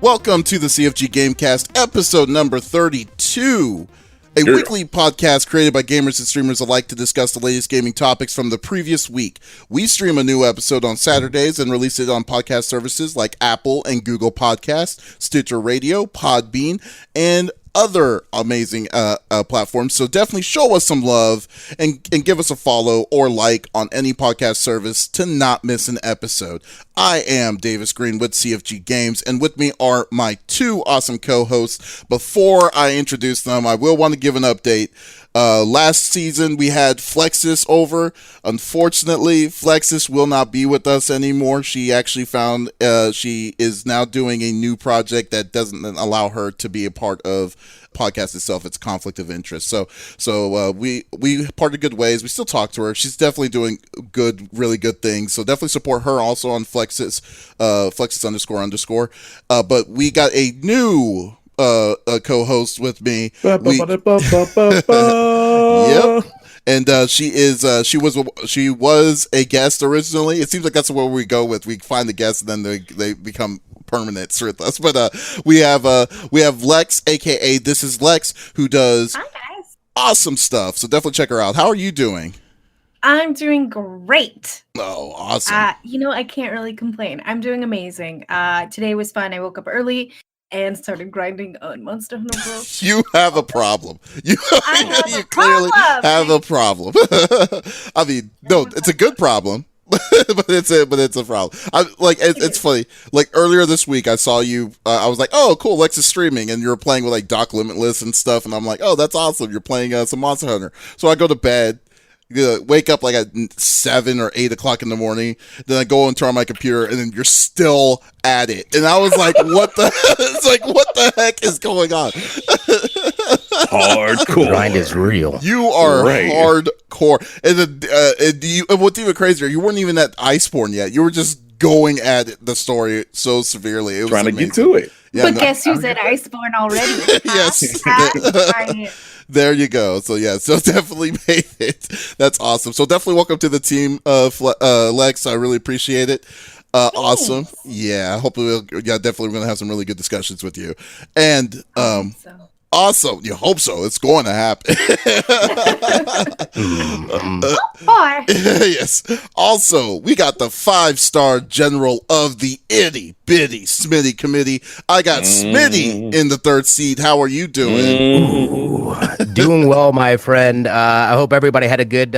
Welcome to the CFG Gamecast, episode number 32, a weekly podcast created by gamers and streamers alike to discuss the latest gaming topics from the previous week. We stream a new episode on Saturdays and release it on podcast services like Apple and Google Podcasts, Stitcher Radio, Podbean, and other amazing platforms. So definitely show us some love and give us a follow or like on any podcast service to not miss an episode. I am Davis Green with CFG Games, and with me are my two awesome co-hosts. Before I introduce them, I will want to give an update. Last season we had Flexus over. Unfortunately, Flexus will not be with us anymore. She actually found she is now doing a new project that doesn't allow her to be a part of podcast itself. It's conflict of interest. So we parted good ways. We still talk to her. She's definitely doing really good things. So definitely support her also on Flexus, Flexus __. But we got a new a co-host with me. Yep. And she was a guest originally. It seems like that's where we go with. We find the guests and then they become permanents with us. But we have Lex, aka This Is Lex, who does awesome stuff. So definitely check her out. How are you doing? I'm doing great. Oh, awesome. I can't really complain. I'm doing amazing. Today was fun. I woke up early and started grinding on Monster Hunter World. You have a problem. You clearly have a problem. I mean, no, it's a good problem, but it's a problem. It's funny. Like earlier this week, I saw you. I was like, "Oh, cool, Lex is streaming," and you're playing with like Doc Limitless and stuff. And I'm like, "Oh, that's awesome. You're playing some Monster Hunter." So I go to bed. Wake up like at 7 or 8 o'clock in the morning. Then I go and turn on my computer, and then you're still at it. And I was like, "What the?" It's like, "What the heck is going on?" Hardcore grind is real. You are hardcore, and what's even crazier, you weren't even at Iceborne yet. You were just going at the story so severely. It was trying amazing. to get to it. Yeah, but guess who's at Iceborne already? Yes. There you go. So definitely made it. That's awesome. So definitely welcome to the team, Lex. I really appreciate it. Awesome. Yeah. Hopefully, definitely we're gonna have some really good discussions with you. And awesome. You hope so. It's going to happen. Yes. Also, we got the 5-star general of the itty bitty Smitty committee. I got Smitty in the third seat. How are you doing? Ooh, doing well, my friend. I hope everybody had a good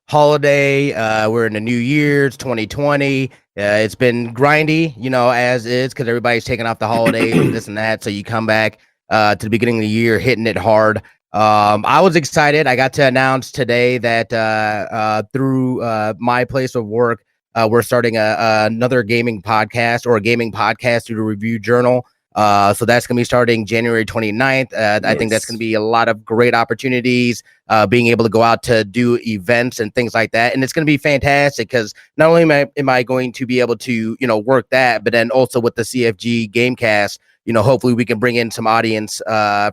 holiday. We're in the new year. It's 2020. It's been grindy, as is, because everybody's taking off the holidays and this and that. So you come back to the beginning of the year, hitting it hard. I was excited. I got to announce today that through my place of work, we're starting another gaming podcast or a gaming podcast through the Review Journal. So that's going to be starting January 29th. I think that's going to be a lot of great opportunities, being able to go out to do events and things like that. And it's going to be fantastic because not only am I going to be able to, work that, but then also with the CFG Gamecast, hopefully we can bring in some audience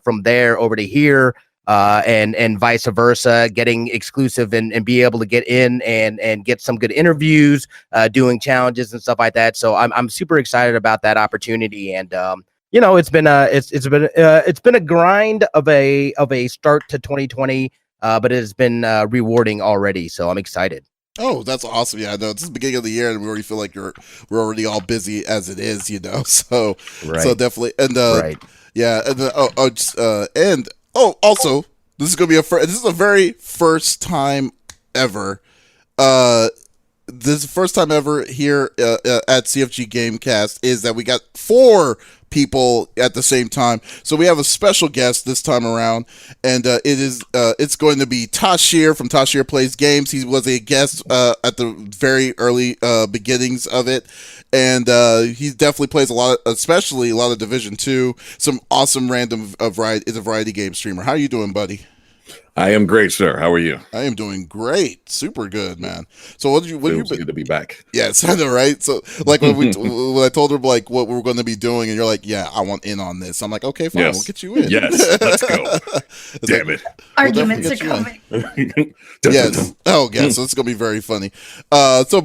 from there over to here, and vice versa, getting exclusive and be able to get in and get some good interviews, doing challenges and stuff like that. So I'm super excited about that opportunity. And it's been a grind of a start to 2020, but it has been rewarding already. So I'm excited. Oh, that's awesome. Yeah, no, it's the beginning of the year and we already feel like we're already all busy as it is, So so definitely. And yeah, and also this is going to be this is the very first time ever. This is the first time ever here at CFG Gamecast is that we got 4 people at the same time. So we have a special guest this time around, and it's going to be Tasherre from Tasherre Plays Games. He was a guest at the very early beginnings of it, and he definitely plays especially a lot of Division 2, some awesome random variety. Is a variety game streamer. How are you doing, buddy? I am great, sir. How are you? I am doing great. Super good, man. So what feels good to be back. Yes, I know, right? So like when I told her like what we were going to be doing, and you're like, yeah, I want in on this. I'm like, okay, fine, we'll get you in. Yes, let's go. Damn it. Arguments are coming. Yes. Oh, yeah. So it's going to be very funny. So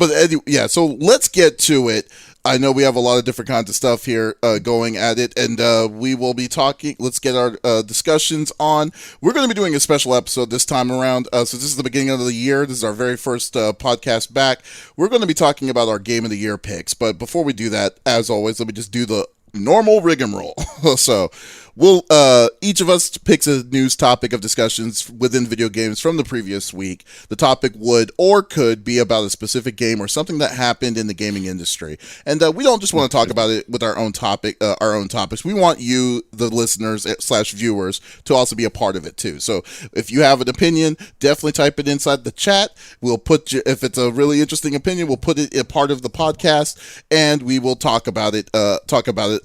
let's get to it. I know we have a lot of different kinds of stuff here going at it, and we will be talking. Let's get our discussions on. We're going to be doing a special episode this time around. So this is the beginning of the year. This is our very first podcast back. We're going to be talking about our Game of the Year picks. But before we do that, as always, let me just do the normal rigmarole. So we'll each of us picks a news topic of discussions within video games from the previous week. The topic would or could be about a specific game or something that happened in the gaming industry. And we don't just want to talk about it with our own topics. We want you, the listeners / viewers, to also be a part of it too. So if you have an opinion, definitely type it inside the chat. We'll put if it's a really interesting opinion, we'll put it a part of the podcast, and we will talk about it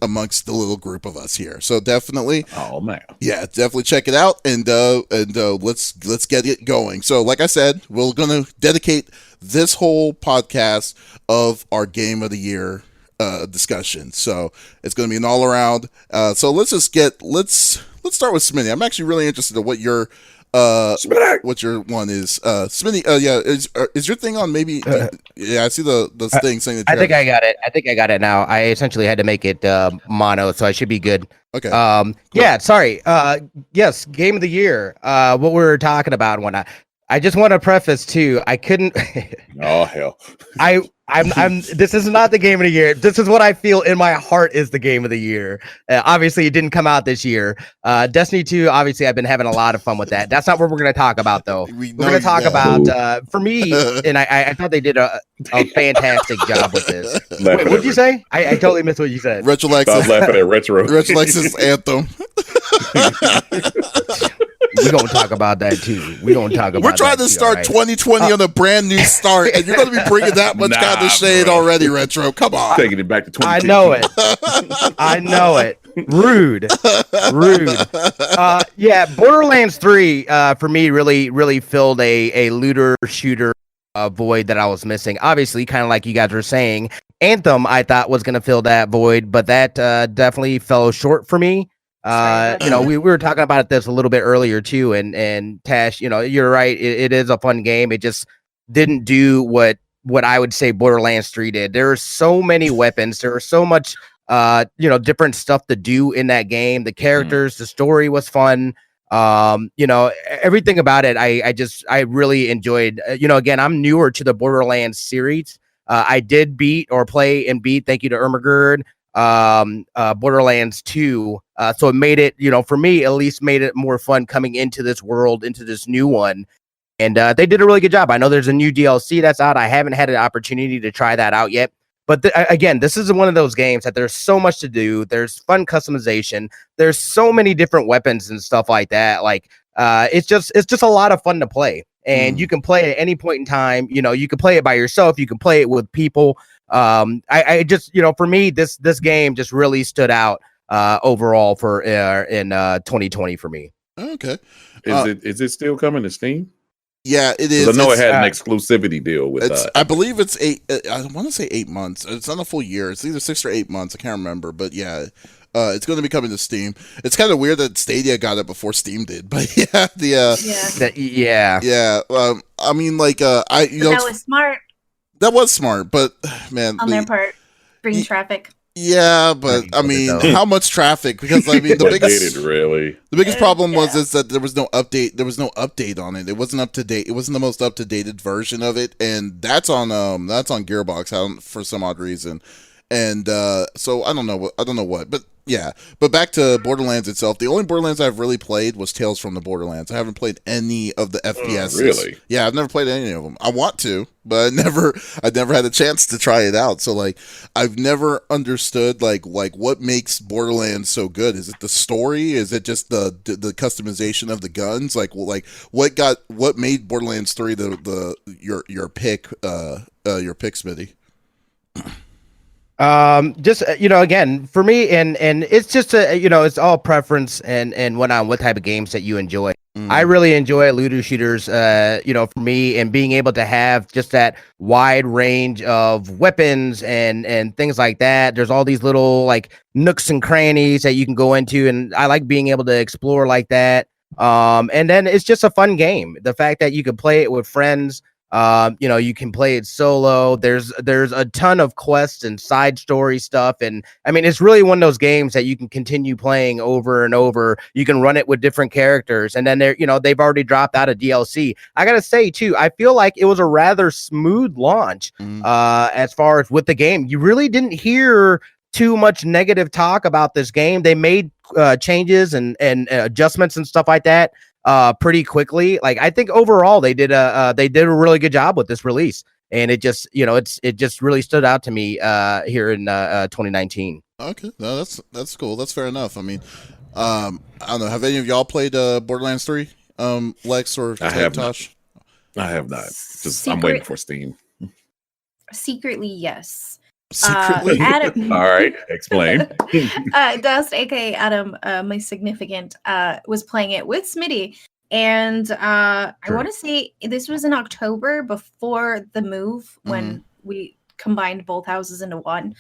amongst the little group of us here. So definitely. Oh man. Yeah, definitely check it out, and let's get it going. So like I said, we're going to dedicate this whole podcast of our Game of the Year discussion. So it's going to be an all around. So let's start with Smitty. I'm actually really interested in what your one is. Smitty, is your thing on maybe? Yeah, I see the thing saying that. I think I got it now. I essentially had to make it mono, so I should be good. Okay. Cool. Yeah. Sorry. Yes. Game of the Year. What we were talking about and whatnot. I just want to preface too. I couldn't. Oh hell. I'm. This is not the Game of the Year. This is what I feel in my heart is the Game of the Year. Obviously, it didn't come out this year. Destiny 2. Obviously, I've been having a lot of fun with that. That's not what we're going to talk about, though. We're going to talk about for me, and I thought they did a fantastic job with this. Wait, what did you say? I totally missed what you said. Retrolex's. I was laughing at Retro. Retrolex's Anthem. We're going to talk about that too. We're trying to start 2020 on a brand new start, and you're going to be bringing that much kind of shade already, Retro. Come on. Taking it back to 2010. I know it. Rude. Yeah, Borderlands 3 for me really filled a looter shooter void that I was missing. Obviously, kind of like you guys were saying, Anthem I thought was going to fill that void, but that definitely fell short for me. We were talking about this a little bit earlier too, and Tash, you're right. It is a fun game. It just didn't do what I would say Borderlands 3 did. There are so many weapons. There are so much, different stuff to do in that game. The characters, the story was fun. Everything about it. I really enjoyed. Again, I'm newer to the Borderlands series. I did beat. Thank you to Ermagerd. Borderlands 2. So it made it, for me at least, made it more fun coming into this world, into this new one. And they did a really good job. I know there's a new DLC that's out. I haven't had an opportunity to try that out yet. But again, this is one of those games that there's so much to do. There's fun customization. There's so many different weapons and stuff like that. Like it's just a lot of fun to play. And you can play at any point in time. You can play it by yourself. You can play it with people. I just, for me, this game just really stood out overall for in 2020 for me. Okay. Is it still coming to Steam? Yeah, it is. I know it had an exclusivity deal with I believe it's 8. I want to say 8 months. It's not a full year. It's either 6 or 8 months. I can't remember, but yeah. It's going to be coming to Steam. It's kind of weird that Stadia got it before Steam did, but yeah, I mean, like, that was smart. That was smart, but man, on their part, bring traffic. Yeah, but I mean, how much traffic? Because I mean, the biggest problem was that there was no update. There was no update on it. It wasn't up to date. It wasn't the most up to date version of it, and that's on Gearbox for some odd reason. And so I don't know what, but yeah. But back to Borderlands itself. The only Borderlands I've really played was Tales from the Borderlands. I haven't played any of the FPS. Really? Yeah, I've never played any of them. I want to, but I never had a chance to try it out. So like, I've never understood like what makes Borderlands so good. Is it the story? Is it just the customization of the guns? Like what made Borderlands 3 your pick, Smitty? Just again for me, and it's just it's all preference and what type of games that you enjoy. I really enjoy looter shooters, for me, and being able to have just that wide range of weapons and things like that. There's all these little like nooks and crannies that you can go into, and I like being able to explore like that. And then it's just a fun game. The fact that you can play it with friends. You can play it solo. There's a ton of quests and side story stuff, and I mean, it's really one of those games that you can continue playing over and over. You can run it with different characters, and then they've already dropped out of DLC. I gotta say too, I feel like it was a rather smooth launch as far as with the game. You really didn't hear too much negative talk about this game. They made changes and adjustments and stuff like that pretty quickly. Like, I think overall they did a really good job with this release, and it just it just really stood out to me here in 2019. Okay, no, that's cool. That's fair enough. I mean, I don't know. Have any of y'all played Borderlands 3? Lex or Tosh? I have not. I'm waiting for Steam. Secretly, yes. Secretly, Adam. All right, explain. Dust, aka Adam, my significant, was playing it with Smitty, and I want to say this was in October before the move when we combined both houses into one.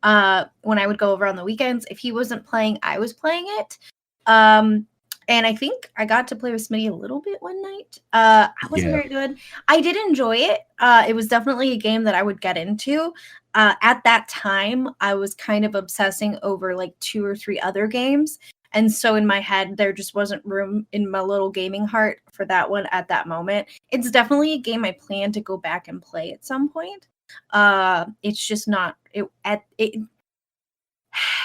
When I would go over on the weekends, if he wasn't playing, I was playing it. And I think I got to play with Smitty a little bit one night. I wasn't very good. I did enjoy it. It was definitely a game that I would get into. At that time, I was kind of obsessing over like 2 or 3 other games. And so in my head, there just wasn't room in my little gaming heart for that one at that moment. It's definitely a game I plan to go back and play at some point. It's just not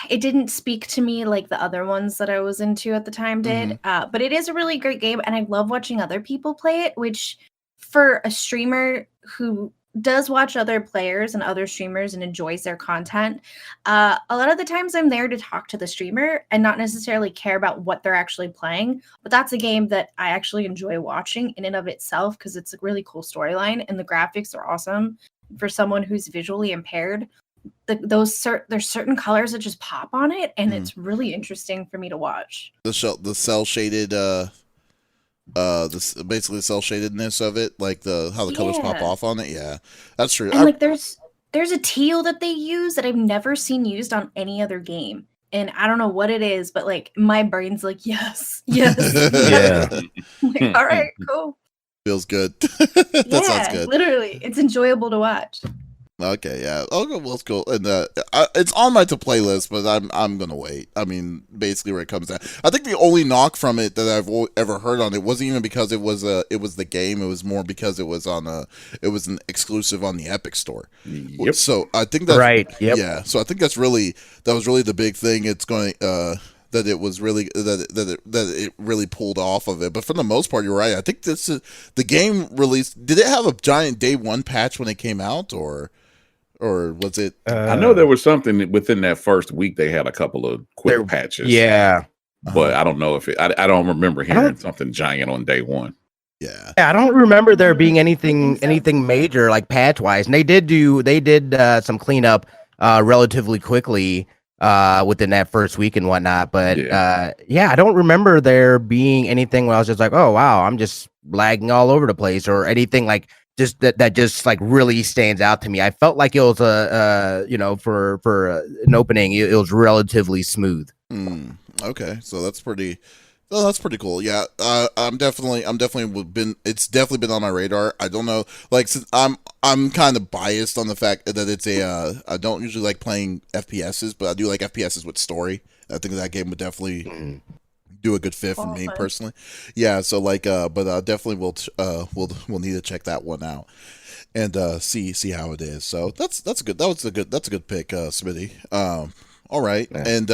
it didn't speak to me like the other ones that I was into at the time did. But it is a really great game, and I love watching other people play it, which for a streamer who does watch other players and other streamers and enjoys their content, a lot of the times I'm there to talk to the streamer and not necessarily care about what they're actually playing. But that's a game that I actually enjoy watching in and of itself because it's a really cool storyline and the graphics are awesome for someone who's visually impaired. There's certain colors that just pop on it, and it's really interesting for me to watch. The cell shaded, basically the cell shadedness of it, like how the colors pop off on it. Yeah, that's true. And like there's a teal that they use that I've never seen used on any other game, and I don't know what it is, but like my brain's like yes. Yeah. Like, all right, cool. Feels good. That sounds good. Literally, it's enjoyable to watch. Okay, yeah. Okay, well, it's cool. And it's on my to play list, but I'm gonna wait. I mean, basically where it comes down. I think the only knock from it that I've ever heard on it wasn't even because it was the game. It was more because it was an exclusive on the Epic Store. Yep. So I think that's right. Yep. Yeah. So I think that was really the big thing. It's going that it was really that it really pulled off of it. But for the most part, you're right. I think the game released. Did it have a giant day one patch when it came out, or was it? I know there was something within that first week. They had a couple of quick patches. Yeah, but I don't know if I don't remember hearing something giant on day one. Yeah, I don't remember there being anything major like patch wise. And they did some cleanup relatively quickly within that first week and whatnot. But I don't remember there being anything where I was just like, oh wow, I'm just lagging all over the place or anything like. Just that just like really stands out to me. I felt like it was for an opening, it was relatively smooth. Okay, so that's pretty cool. Yeah, it's definitely been on my radar. I don't know, like since I'm kind of biased on the fact that it's I don't usually like playing FPSs, but I do like FPSs with story. I think that game would definitely do a good fit for me personally. Yeah, so like but definitely we'll need to check that one out and see how it is. So that's good. That's a good pick, Smitty. All right. Yeah. And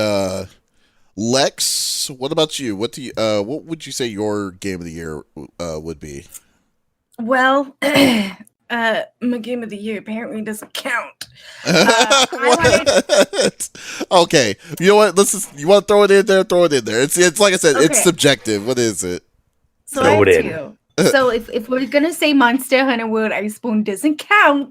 Lex, what about you? What would you say your game of the year would be? Well, my game of the year apparently doesn't count. Okay, you know what? You want to throw it in there? Throw it in there. It's like I said, it's subjective. What is it? So throw it in. So if we're gonna say Monster Hunter World Iceborne doesn't count,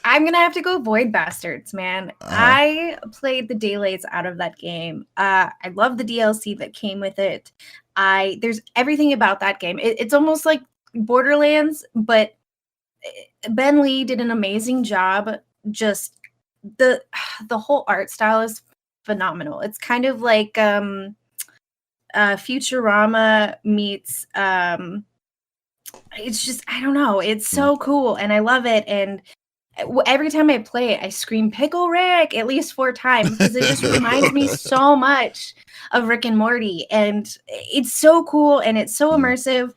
I'm gonna have to go Void Bastards, man. I played the daylights out of that game. I love the DLC that came with it. There's everything about that game. It's almost like Borderlands, but Ben Lee did an amazing job. Just the whole art style is phenomenal. It's kind of like Futurama meets it's just, I don't know, it's so cool and I love it. And every time I play it, I scream Pickle Rick at least 4 times because it just reminds me so much of Rick and Morty. And it's so cool and it's so immersive.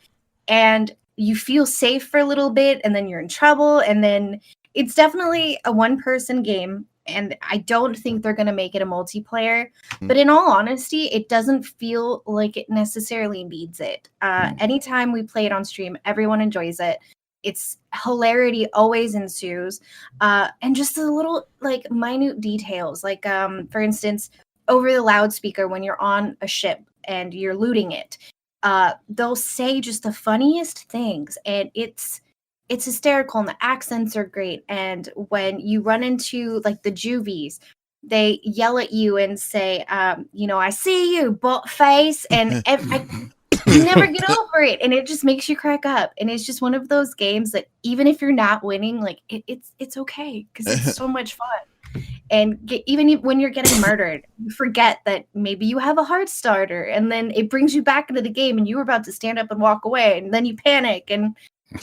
And you feel safe for a little bit and then you're in trouble. And then it's definitely a 1-person game. And I don't think they're going to make it a multiplayer. But in all honesty, it doesn't feel like it necessarily needs it. Anytime we play it on stream, everyone enjoys it. It's hilarity always ensues. And just the little like minute details. Like, for instance, over the loudspeaker when you're on a ship and you're looting it, they'll say just the funniest things. And it's hysterical and the accents are great. And when you run into like the juvies, they yell at you and say, I see you, butt face. And you never get over it. And it just makes you crack up. And it's just one of those games that even if you're not winning, like it's okay because it's so much fun. And even when you're getting murdered, you forget that maybe you have a heart starter. And then it brings you back into the game and you were about to stand up and walk away. And then you panic and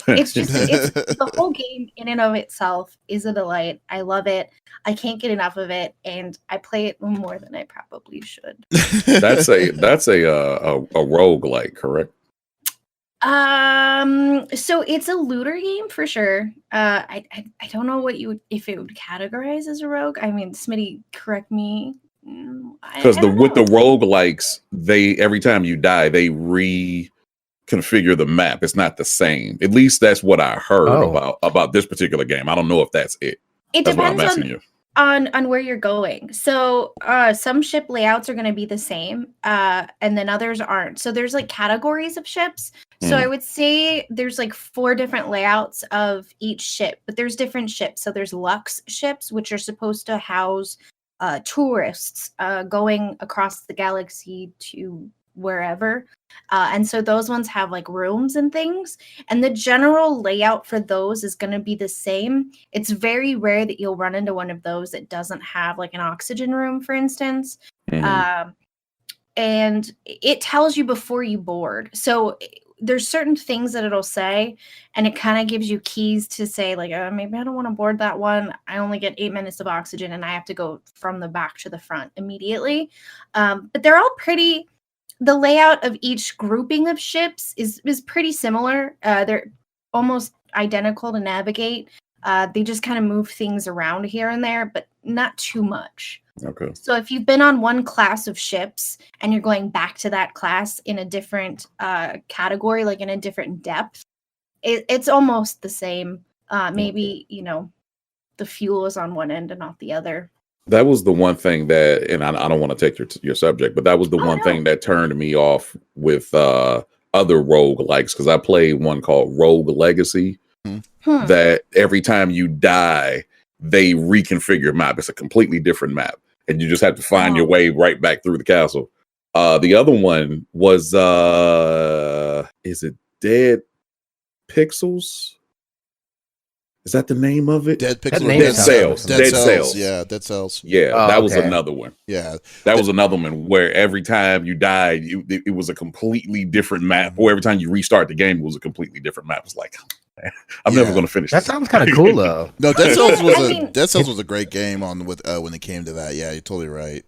it's just the whole game in and of itself is a delight. I love it. I can't get enough of it, and I play it more than I probably should. That's a roguelike, correct? So it's a looter game for sure. I don't know if it would categorize as a rogue. I mean, Smitty, correct me. Because with the roguelikes, every time you die, they reconfigure the map. It's not the same. At least that's what I heard about this particular game. I don't know if that's it. It that's depends what I'm asking you. On where you're going. So some ship layouts are going to be the same, and then others aren't. So there's like categories of ships. So I would say there's like 4 different layouts of each ship, but there's different ships. So there's luxe ships, which are supposed to house tourists going across the galaxy to wherever. And so those ones have like rooms and things. And the general layout for those is going to be the same. It's very rare that you'll run into one of those that doesn't have like an oxygen room, for instance. And it tells you before you board. So there's certain things that it'll say, and it kind of gives you keys to say like, maybe I don't want to board that one. I only get 8 minutes of oxygen and I have to go from the back to the front immediately. But they're all pretty... The layout of each grouping of ships is pretty similar. They're almost identical to navigate. They just kind of move things around here and there, but not too much. Okay. So if you've been on one class of ships and you're going back to that class in a different category, like in a different depth, it's almost the same. Maybe, the fuel is on one end and not the other. That was the one thing that, and I don't want to take your subject, but that was the one thing that turned me off with other roguelikes, because I played one called Rogue Legacy, that every time you die, they reconfigure map. It's a completely different map, and you just have to find your way right back through the castle. The other one was, is it Dead Pixels? Is that the name of it? Dead Pixels. Dead Cells. Dead Cells. Yeah, Dead Cells. Yeah, that was another one. Yeah. That was another one where every time you died, it was a completely different map. Or every time you restart the game, it was a completely different map. It's like, I'm never going to finish that. Sounds kind of cool, though. No, Dead Cells was a great game when it came to that. Yeah, you're totally right.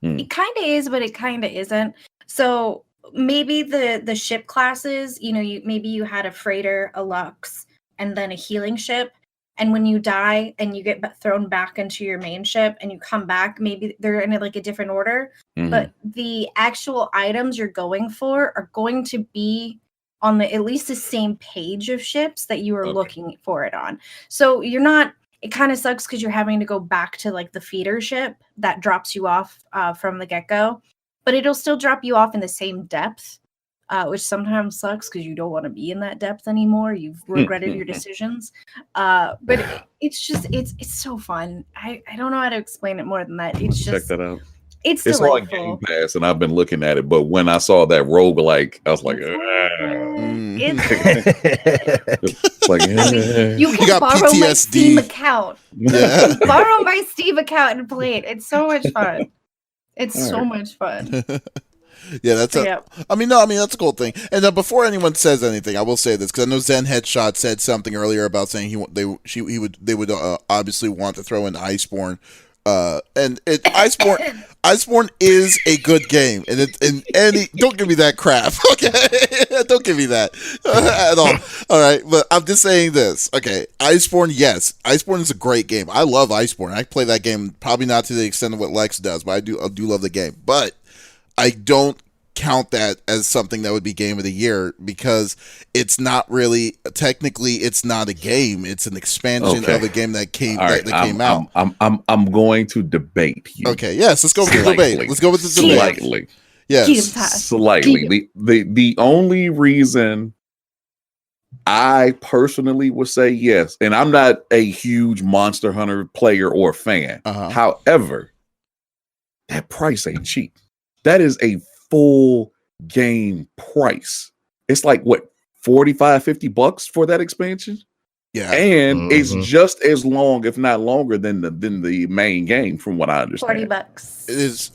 It kind of is, but it kind of isn't. So maybe the ship classes, maybe you had a freighter, a luxe, and then a healing ship. And when you die and you get thrown back into your main ship and you come back, maybe they're in like a different order. But the actual items you're going for are going to be on at least the same page of ships that you were looking for it on. So you're not, it kind of sucks because you're having to go back to like the feeder ship that drops you off from the get-go. But it'll still drop you off in the same depth. Which sometimes sucks because you don't want to be in that depth anymore. You've regretted your decisions. But it's so fun. I don't know how to explain it more than that. It's just, check that out. It's on Game Pass, and I've been looking at it. But when I saw that roguelike, I was like, it's like you can borrow PTSD. My Steam account. Yeah. Borrow my Steam account and play it. It's so much fun. It's so much fun. Yeah, that's I mean, that's a cool thing. And before anyone says anything, I will say this because I know Zen Headshot said something earlier about saying they would obviously want to throw in Iceborne. Iceborne is a good game, and don't give me that crap, okay? Don't give me that at all. All right, but I'm just saying this, okay? Iceborne, yes, Iceborne is a great game. I love Iceborne. I play that game probably not to the extent of what Lex does, but I do love the game. But I don't count that as something that would be game of the year because it's not really technically it's not a game, it's an expansion of a game that came came out. I'm going to debate you. Okay, yes, let's go with the debate. Let's go with the debate. Slightly. Yes. Slightly. The only reason I personally would say yes, and I'm not a huge Monster Hunter player or fan. However, that price ain't cheap. That is a full game price. It's like what, $45-$50 for that expansion? Yeah. And it's just as long, if not longer, than the main game, from what I understand. $40. It is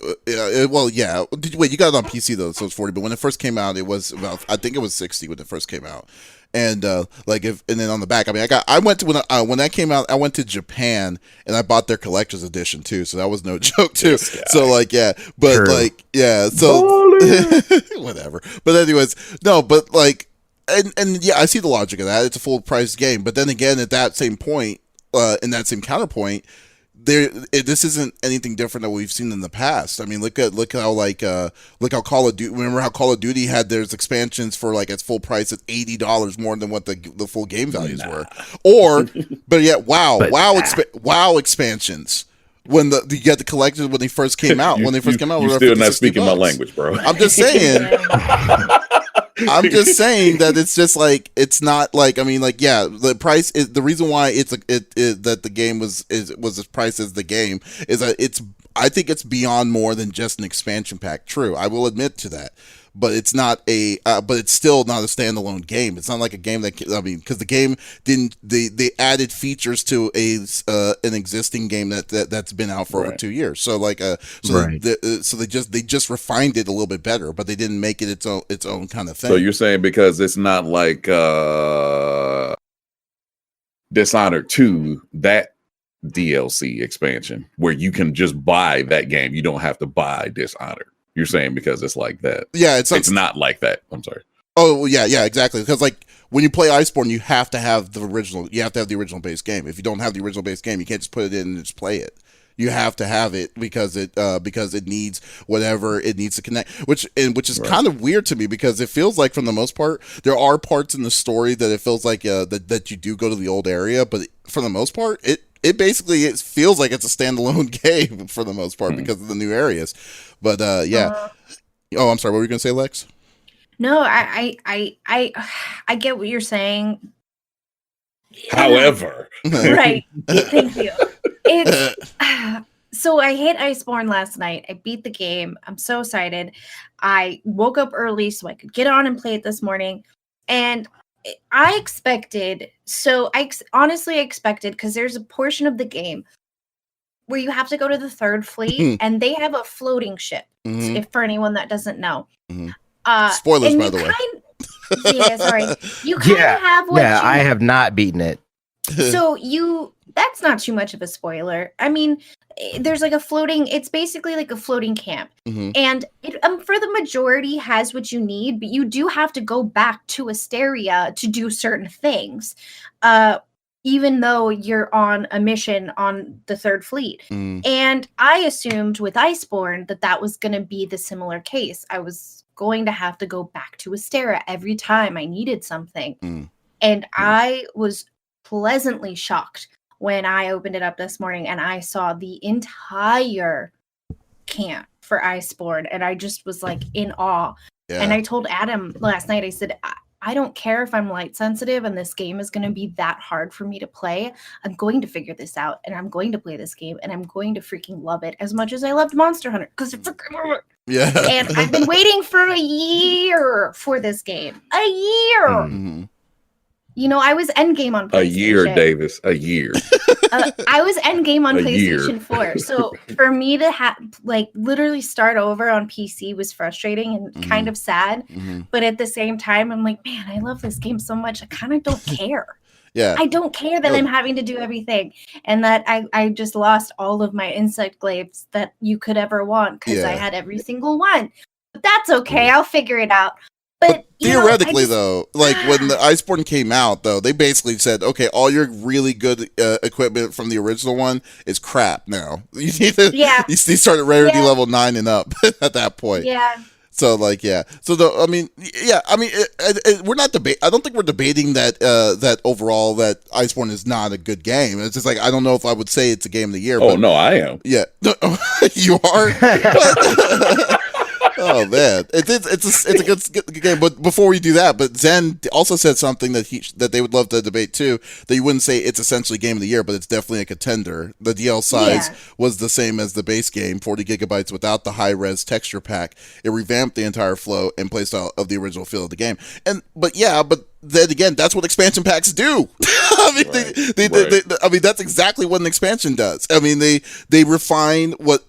well, yeah. Wait, you got it on PC though, so it's 40. But when it first came out, it was about, I think it was 60 when it first came out. And and then on the back, I mean, I went to when that came out, I went to Japan and I bought their collector's edition too, so that was no joke too. So whatever. But anyways, no, but like, and yeah, I see the logic of that. It's a full price game, but then again, at that same point, in that same counterpoint, this isn't anything different than we've seen in the past. I mean, look how Call of Duty. Remember how Call of Duty had their expansions for like its full price at $80 more than what the full game values were. Or, but yet, WoW expansions. When you get the collectors when they first came out. You're still not speaking my language, bro. I'm just saying. I'm just saying that it's just like, it's not like, I mean, like, yeah, the price is the reason why that the game was as priced as the game is that I think it's beyond more than just an expansion pack. True, I will admit to that, but it's not but it's still not a standalone game. It's not like a game because the game they added features to an existing game that's been out for over 2 years. So like they just refined it a little bit better, but they didn't make it its own kind of thing. So you're saying because it's not like Dishonored 2, that DLC expansion where you can just buy that game, you don't have to buy Dishonored. You're saying because it's like that. Yeah, it's not like that. I'm sorry. Oh, yeah, exactly. Because like when you play Iceborne, you have to have the original. You have to have the original base game. If you don't have the original base game, you can't just put it in and just play it. You have to have it because it needs whatever it needs to connect. Which is kind of weird to me because it feels like, for the most part, there are parts in the story that it feels like that you do go to the old area, but for the most part, it feels like it's a standalone game for the most part because of the new areas. But yeah. Oh, I'm sorry. What were you gonna say, Lex? No, I get what you're saying. However, right. Thank you. It's so I hit Iceborne last night. I beat the game. I'm so excited. I woke up early so I could get on and play it this morning. And I honestly expected, because there's a portion of the game where you have to go to the third fleet and they have a floating ship. If for anyone that doesn't know. Spoilers, by the way. Yeah, sorry. You kind of have what I have not beaten it. So that's not too much of a spoiler. I mean, there's like it's basically like a floating camp. And it, for the majority, has what you need, but you do have to go back to Asteria to do certain things. Even though you're on a mission on the third fleet. And I assumed with Iceborne that was going to be the similar case. I was going to have to go back to Asteria every time I needed something. And I was pleasantly shocked when I opened it up this morning and I saw the entire camp for Iceborne. And I just was like in awe. Yeah. And I told Adam last night, I said, I don't care if I'm light sensitive and this game is going to be that hard for me to play. I'm going to figure this out and I'm going to play this game and I'm going to freaking love it as much as I loved Monster Hunter, because I freaking love it. Yeah. And I've been waiting for a year for this game. A year. I was endgame on PlayStation. A year, Davis. A year. I was endgame on PlayStation 4. So for me to literally start over on PC was frustrating and kind of sad. But at the same time, I'm like, man, I love this game so much. I kind of don't care. Yeah. I don't care that I'm having to do everything and that I just lost all of my insect glaives that you could ever want because I had every single one. But that's okay. I'll figure it out. But theoretically, though, like when the Iceborne came out, though, they basically said, okay, all your really good equipment from the original one is crap now. You need to, you start at rarity level 9 and up at that point. Yeah. So, like, yeah. So, we're not debating. I don't think we're debating that that overall that Iceborne is not a good game. It's just like, I don't know if I would say it's a game of the year. Oh, no, I am. Yeah. You are? Oh man, it's a good game. But before we do that, but Zen also said something that they would love to debate too. That you wouldn't say it's essentially game of the year, but it's definitely a contender. The DL size was the same as the base game, 40 gigabytes without the high res texture pack. It revamped the entire flow and playstyle of the original feel of the game. But then again, that's what expansion packs do. I mean, that's exactly what an expansion does. I mean, they refine what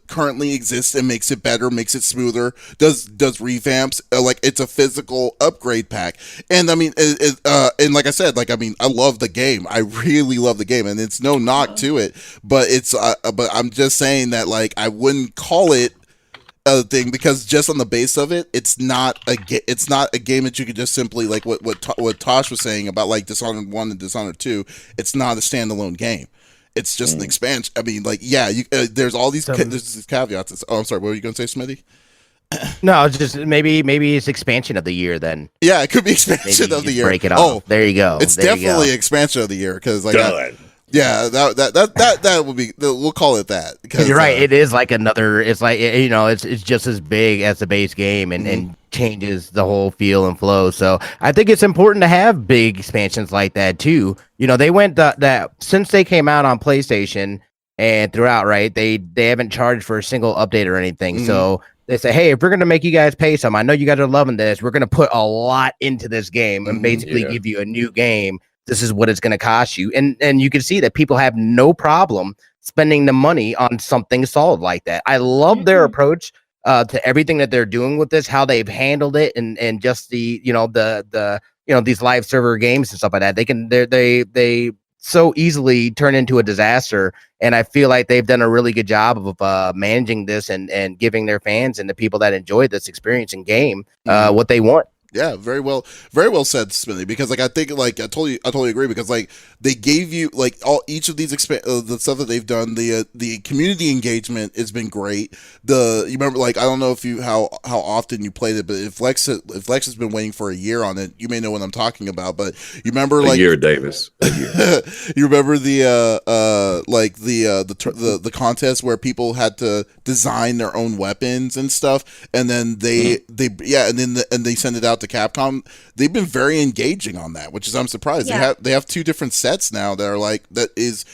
currently exists and makes it better, makes it smoother, does revamps. Like, it's a physical upgrade pack. And I mean, and like I said, like, I mean, I love the game. I really love the game, and it's no knock to it. But but I'm just saying that, like, I wouldn't call it a thing because just on the base of it, it's not a game that you could just simply, like what Tosh was saying about like Dishonored 1 and Dishonored 2. It's not a standalone game. It's just an expansion. I mean, like, there's all these there's these caveats. Oh, I'm sorry. What were you going to say, Smitty? No, it's just maybe it's expansion of the year then. Yeah, it could be expansion of the year. Break it off. Oh, there you go. It's definitely expansion of the year because like. Yeah, that would be. We'll call it that. Because you're right. It is like another. It's like it's just as big as the base game and changes the whole feel and flow. So I think it's important to have big expansions like that too. They went that since they came out on PlayStation and throughout. Right, they haven't charged for a single update or anything. So they say, hey, if we're gonna make you guys pay some, I know you guys are loving this. We're gonna put a lot into this game and basically give you a new game. This is what it's going to cost you. And you can see that people have no problem spending the money on something solid like that. I love their approach to everything that they're doing with this, how they've handled it and just the these live server games and stuff like that. They so easily turn into a disaster. And I feel like they've done a really good job of managing this and giving their fans and the people that enjoy this experience and game what they want. Yeah, very well said, Smitty. Because like I think like I totally agree because like they gave you like each of these the stuff that they've done. The community engagement has been great. You remember like I don't know if how often you played it, but if Lex has been waiting for a year on it, you may know what I'm talking about. But you remember like a year, Davis. A year. You remember the contest where people had to design their own weapons and stuff, and then they send it out to Capcom. They've been very engaging on that, which is I'm surprised. They have two different sets now that are like that is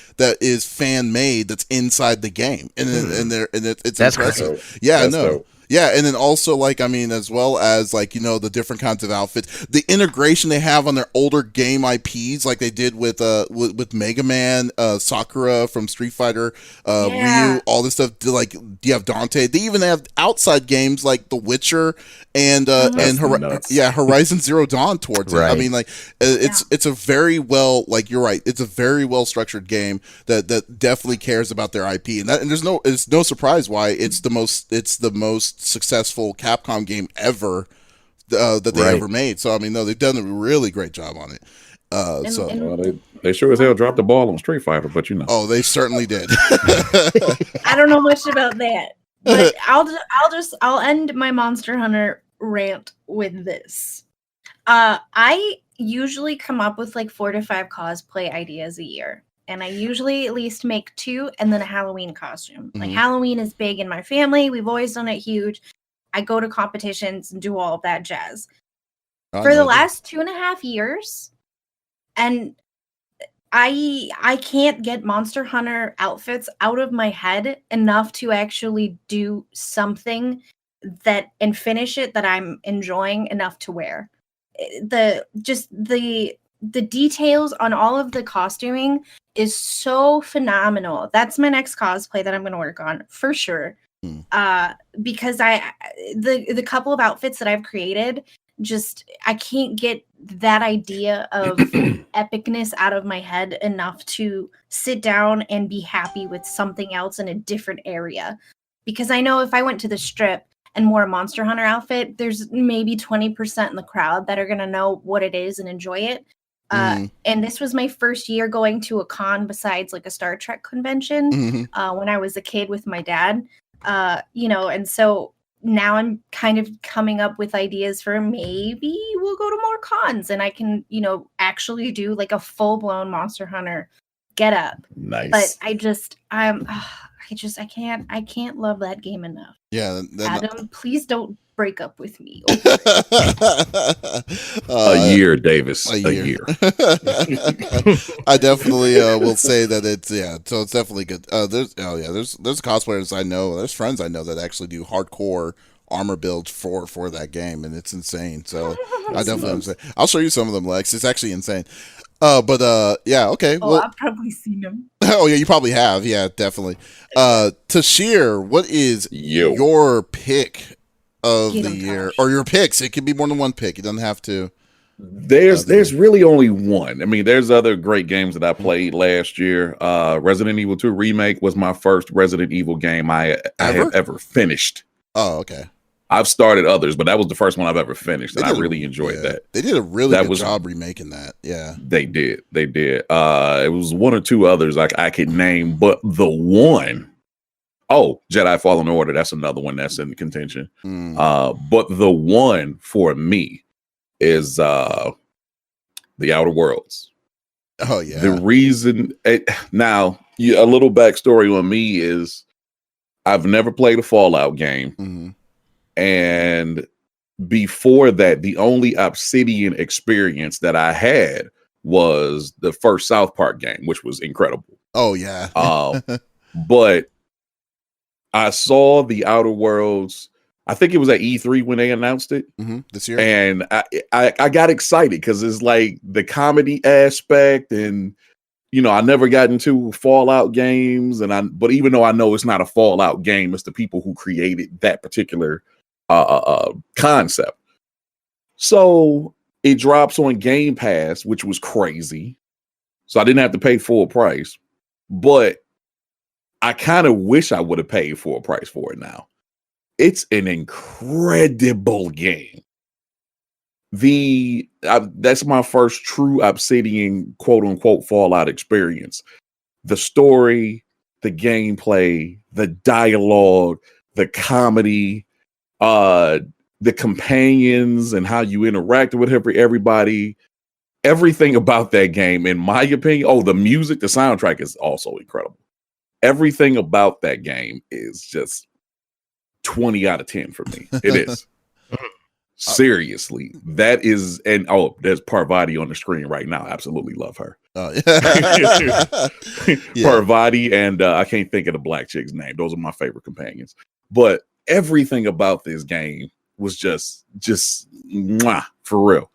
fan made that's inside the game, and it's that's impressive. Cool. Yeah, that's no. Dope. Yeah, and then also, like, I mean, as well as, like, the different kinds of outfits. The integration they have on their older game IPs, like they did with Mega Man, Sakura from Street Fighter, Ryu, all this stuff. Like, you have Dante. They even have outside games like The Witcher and Horizon Zero Dawn towards it. I mean, like, it's a very well, like, you're right. It's a very well structured game that definitely cares about their IP, and it's no surprise why it's the most successful Capcom game ever that they ever made. So I mean, no, they've done a really great job on it. They sure as hell dropped the ball on Street Fighter, but Oh, they certainly did. I don't know much about that, but I'll end my Monster Hunter rant with this. I usually come up with like 4 to 5 cosplay ideas a year. And I usually at least make 2 and then a Halloween costume. Like Halloween is big in my family. We've always done it huge. I go to competitions and do all of that jazz. For the last 2.5 years, and I can't get Monster Hunter outfits out of my head enough to actually do something and finish it that I'm enjoying enough to wear. The the details on all of the costuming is so phenomenal. That's my next cosplay that I'm going to work on for sure. Because the couple of outfits that I've created, just I can't get that idea of epicness out of my head enough to sit down and be happy with something else in a different area. Because I know if I went to the strip and wore a Monster Hunter outfit, there's maybe 20% in the crowd that are going to know what it is and enjoy it. And this was my first year going to a con besides like a Star Trek convention when I was a kid with my dad. And so now I'm kind of coming up with ideas for maybe we'll go to more cons and I can, actually do like a full-blown Monster Hunter get up. Nice. But I can't love that game enough. Yeah. Adam, please don't break up with me. A year, Davis. A year. I definitely will say that so it's definitely good. There's cosplayers I know, there's friends I know that actually do hardcore armor builds for that game, and it's insane. So I definitely I'll show you some of them, Lex. It's actually insane. Okay. Oh, I've probably seen them. Oh yeah, you probably have. Yeah, definitely. Tasherre, what is your pick of the year, or your picks? It could be more than one pick. It doesn't have to. There's really only one. I mean, there's other great games that I played last year. Resident Evil 2 Remake was my first Resident Evil game I have ever finished. Oh, okay. I've started others, but that was the first one I've ever finished, and I really enjoyed that. They did a really good job remaking that. Yeah, they did. It was one or two others I could name, but the one, Jedi Fallen Order, that's another one that's in contention. But the one for me is The Outer Worlds. Oh yeah. The reason now, a little backstory on me is I've never played a Fallout game. And before that, the only Obsidian experience that I had was the first South Park game, which was incredible. Oh yeah. But I saw The Outer Worlds, I think it was at E3 when they announced it this year. And I got excited because it's like the comedy aspect, and I never got into Fallout games, but even though I know it's not a Fallout game, it's the people who created that particular concept. So it drops on Game Pass, which was crazy. So I didn't have to pay full price, but I kind of wish I would have paid full price for it now. It's an incredible game. That's my first true Obsidian quote unquote Fallout experience. The story, the gameplay, the dialogue, the comedy, the companions and how you interact with everybody, everything about that game, in my opinion. The music, the soundtrack is also incredible. Everything about that game is just 20 out of 10 for me. It is. Seriously, that is, and there's Parvati on the screen right now. Absolutely love her. Parvati and I can't think of the black chick's name. Those are my favorite companions. But everything about this game was just mwah, for real.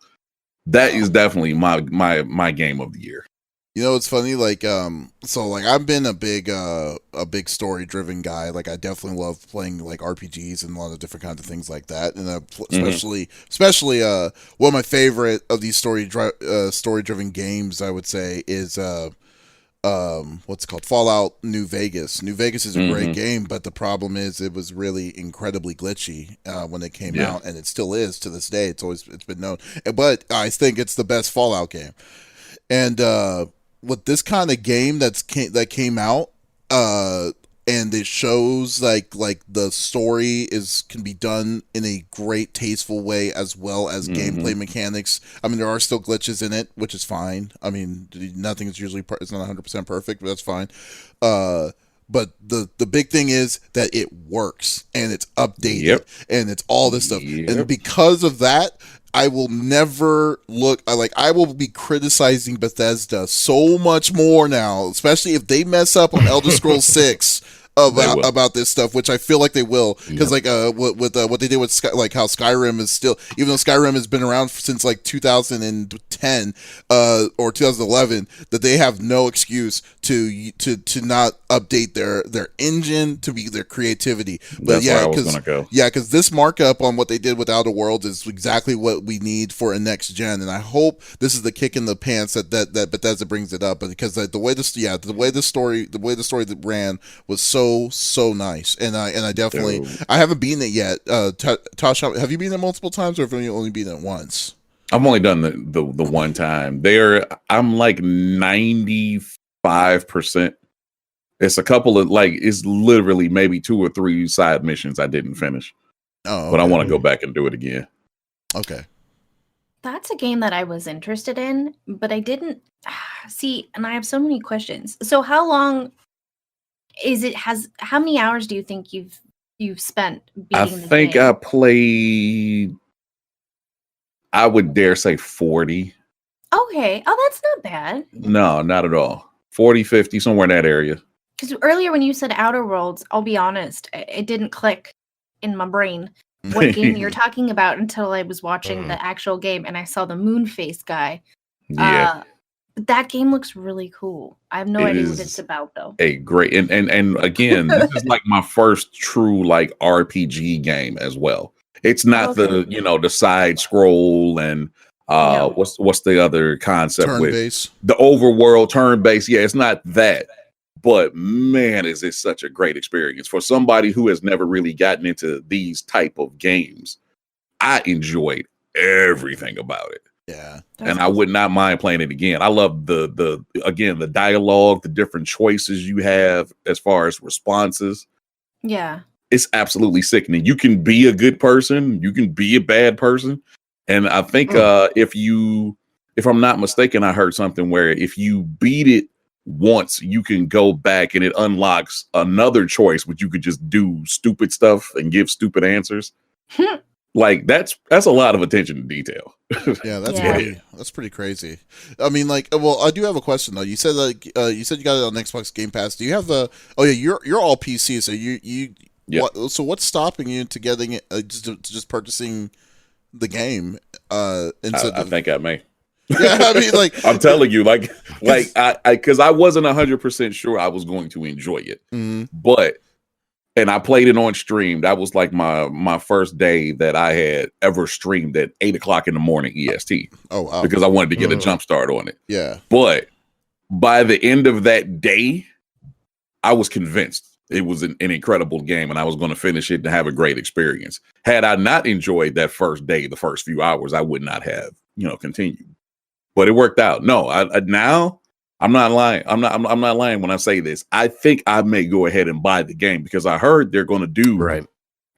That is definitely my game of the year. It's funny, I've been a big story driven guy. Like, I definitely love playing like RPGs and a lot of different kinds of things like that. And especially one of my favorite of these story driven games, I would say, is what's it called? Fallout New Vegas. New Vegas is a great game, but the problem is it was really incredibly glitchy when it came out, and it still is to this day. It's been known, but I think it's the best Fallout game. And with this kind of game that came out, and it shows like the story can be done in a great tasteful way, as well as gameplay mechanics. I mean, there are still glitches in it, which is fine. I mean, nothing is usually it's not 100% perfect, but that's fine. But the big thing is that it works and it's updated and it's all this stuff. And because of that, I will never I will be criticizing Bethesda so much more now, especially if they mess up on Elder Scrolls 6. about this stuff, which I feel like they will, because like what they did with like how Skyrim is still, even though Skyrim has been around since like 2010 or 2011, that they have no excuse to not update their engine to be their creativity. But that's where I was gonna go. Yeah, because this markup on what they did with Outer Worlds is exactly what we need for a next gen, and I hope this is the kick in the pants that Bethesda brings it up, because the way the story that ran was so nice, and I definitely I haven't beaten it yet. Tosh, have you beaten it multiple times, or have you only beaten it once? I've only done the one time. I'm like 95%. It's a couple of it's literally maybe 2 or 3 side missions I didn't finish. Oh, okay. But I want to go back and do it again. Okay. That's a game that I was interested in, but I didn't see, and I have so many questions. So how long how many hours do you think you've spent beating the game? I played, I would dare say 40. Okay. Oh, that's not bad. No, not at all. 40, 50, somewhere in that area. Because earlier when you said Outer Worlds, I'll be honest, it didn't click in my brain what game you're talking about until I was watching the actual game and I saw the moon face guy. Yeah. That game looks really cool. I have no idea what it's about though. A great and again, this is like my first true like RPG game as well. It's not the side scroll and what's the other concept turn-based. With the overworld turn-based. Yeah, it's not that. But man, is it such a great experience for somebody who has never really gotten into these type of games. I enjoyed everything about it. Yeah. And I would not mind playing it again. I love the dialogue, the different choices you have as far as responses. Yeah. It's absolutely sickening. You can be a good person, you can be a bad person. And I think if I'm not mistaken, I heard something where if you beat it once, you can go back and it unlocks another choice, which you could just do stupid stuff and give stupid answers. Like that's a lot of attention to detail. Yeah, that's pretty crazy. I mean, like, well, I do have a question though. You said you got it on Xbox Game Pass. Do you have the? Oh yeah, you're all PC. So you. So what's stopping you to getting it? Just purchasing the game? I think I may. Yeah, I mean, like I'm telling you, like I because I wasn't 100% sure I was going to enjoy it, but. And I played it on stream. That was like my first day that I had ever streamed at 8:00 in the morning EST. Oh, wow. Because I wanted to get a jump start on it. Yeah. But by the end of that day, I was convinced it was an incredible game and I was going to finish it and have a great experience. Had I not enjoyed that first day, the first few hours, I would not have, continued. But it worked out. No, now I'm not lying. I'm not lying when I say this. I think I may go ahead and buy the game because I heard they're going to do right.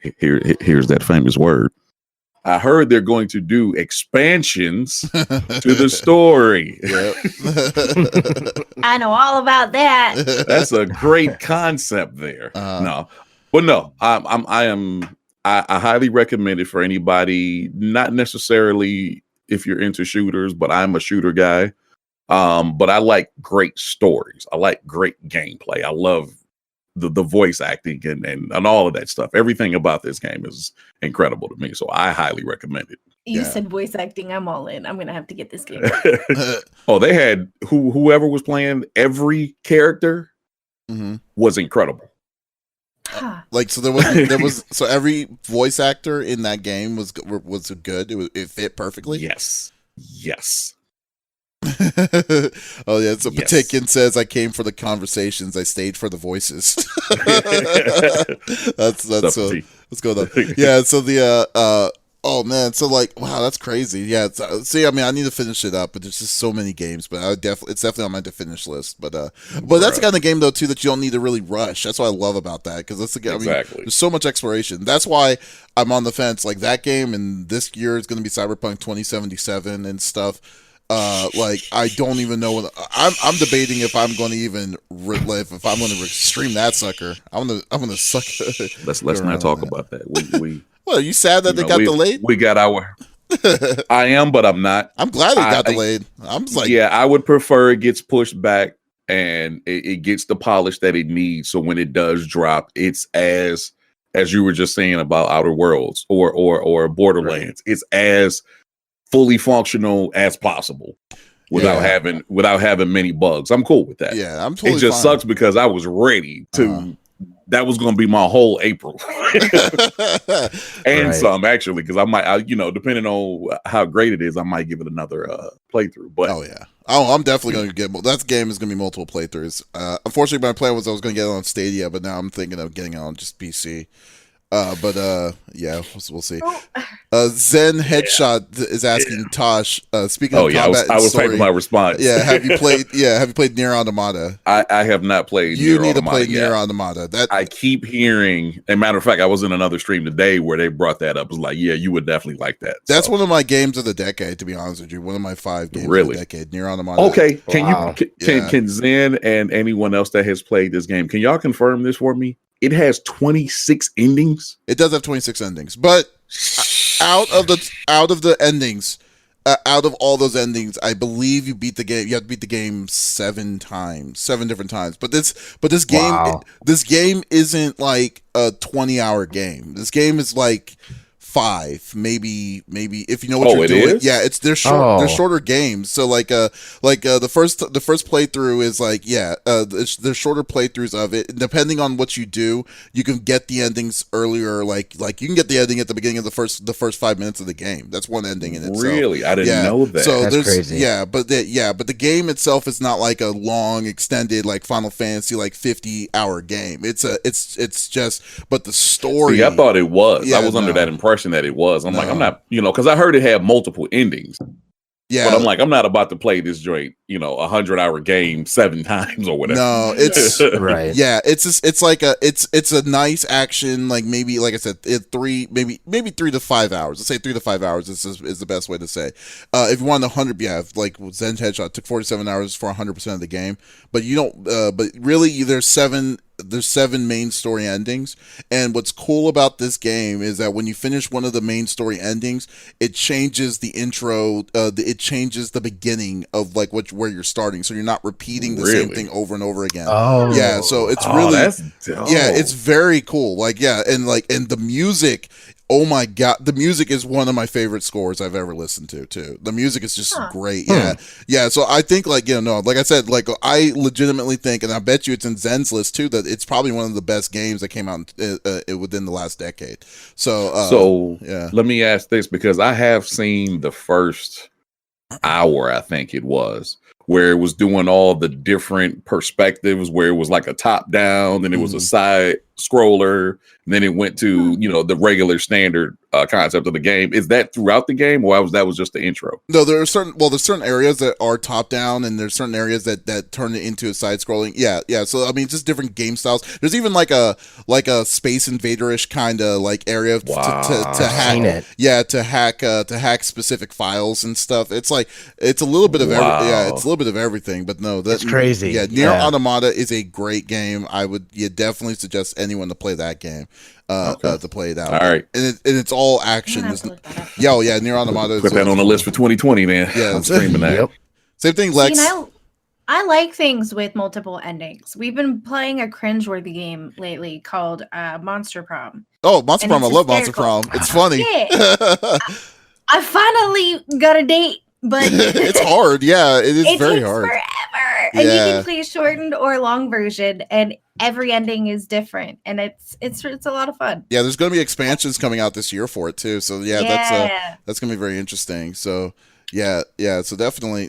Here's that famous word. I heard they're going to do expansions to the story. Yep. I know all about that. That's a great concept there. No, I highly recommend it for anybody. Not necessarily if you're into shooters, but I'm a shooter guy. But I like great stories. I like great gameplay. I love the voice acting and all of that stuff. Everything about this game is incredible to me. So I highly recommend it. You said voice acting. I'm all in. I'm going to have to get this game. Oh, they had whoever was playing every character was incredible. Like, so there was so every voice actor in that game was good. It fit perfectly. Yes. Oh yeah, so Patikin says I came for the conversations, I stayed for the voices. that's what's going on. Yeah, so the oh man, so like wow, that's crazy. Yeah, see, I mean, I need to finish it up, but there's just so many games. But it's definitely on my to finish list. But that's the kind of game though too that you don't need to really rush. That's what I love about that, because that's the game. Exactly. I mean, there's so much exploration. That's why I'm on the fence. Like that game, and this year is going to be Cyberpunk 2077 and stuff. Like I don't even know when I'm debating if I'm going to even if I'm going to stream that sucker. I'm gonna suck. Let's not talk about that. We well, are you sad that they got delayed? We got our. I am, but I'm not. I'm glad it got delayed. I'm like, yeah, I would prefer it gets pushed back and it gets the polish that it needs. So when it does drop, it's as you were just saying about Outer Worlds or Borderlands, it's as fully functional as possible without having many bugs. I'm cool with that. Yeah, I'm totally It just fine. sucks because I was ready to. That was going to be my whole April, and some actually, because I might, depending on how great it is, I might give it another playthrough. But I'm definitely going to get that game is going to be multiple playthroughs. Unfortunately, my plan was I was going to get it on Stadia, but now I'm thinking of getting it on just PC. We'll see. Zen Headshot is asking Tosh. Speaking of combat, I was waiting for my response. Yeah, have you played Nier Automata? I have not played. You need to play Nier Automata. That I keep hearing. As a matter of fact, I was in another stream today where they brought that up. It was like, yeah, you would definitely like that. That's one of my games of the decade. To be honest with you, one of my 5 games of the decade. Nier Automata. Okay, can Zen and anyone else that has played this game, can y'all confirm this for me? It has 26 endings. It does have 26 endings, but out of the endings, out of all those endings, I believe you beat the game. You have to beat the game 7 different times. But this game isn't like a 20-hour game. This game is like 5, maybe if you know what you're doing. Yeah, they're shorter games. So the first playthrough is there's shorter playthroughs of it. Depending on what you do, you can get the endings earlier. Like you can get the ending at the beginning of the first 5 minutes of the game. That's one ending in itself. Really, I didn't know that. So that's crazy. But the game itself is not like a long extended like Final Fantasy 50-hour game. It's just but the story. See, I thought it was. I was under that impression that it was. I'm I'm not, because I heard it had multiple endings. Yeah, but I'm not about to play this joint, 100-hour game 7 times or whatever. No, it's right. Yeah, it's a nice action, like maybe, like I said, 3 to 5 hours. Let's say 3 to 5 hours is the best way to say. If you want 100, like Zen Headshot took 47 hours for 100% of the game, but you don't. But really, there's 7 main story endings, and what's cool about this game is that when you finish one of the main story endings, it changes the intro. It changes the beginning of like where you're starting, so you're not repeating the same thing over and over again. Yeah, so it's really that's dope. Yeah, it's very cool. And the music. Oh my god, the music is one of my favorite scores I've ever listened to too. The music is just great. Yeah. So I think like I said, like I legitimately think, and I bet you it's in Zen's list too, that it's probably one of the best games that came out within the last decade. So let me ask this, because I have seen the first hour, I think it was, where it was doing all the different perspectives, where it was like a top down, then it was a side scroller, and then it went to the regular standard concept of the game. Is that throughout the game, or that was just the intro? No, there's certain areas that are top down, and there's certain areas that turn it into a side scrolling. Yeah. So I mean, just different game styles. There's even like a Space Invader-ish kind of like area to hack. Yeah, to hack specific files and stuff. It's like it's a little bit of it's a little bit of everything. But no, that's crazy. Yeah, Nier Automata is a great game. I would definitely suggest anyone to play that game. To play it out. All right, and it's all action. Nier Automata. Put that on the list for 2020, man. Yeah, I'm screaming that. Yep. Same thing, Lex. I like things with multiple endings. We've been playing a cringeworthy game lately called Monster Prom. Oh, Monster Prom! I love Monster Prom. It's funny. Yeah. I finally got a date, but it's hard. Yeah, it is very hard. Forever. And you can play shortened or long version, and every ending is different, and it's a lot of fun. Yeah, there's going to be expansions coming out this year for it too. So that's going to be very interesting. So so definitely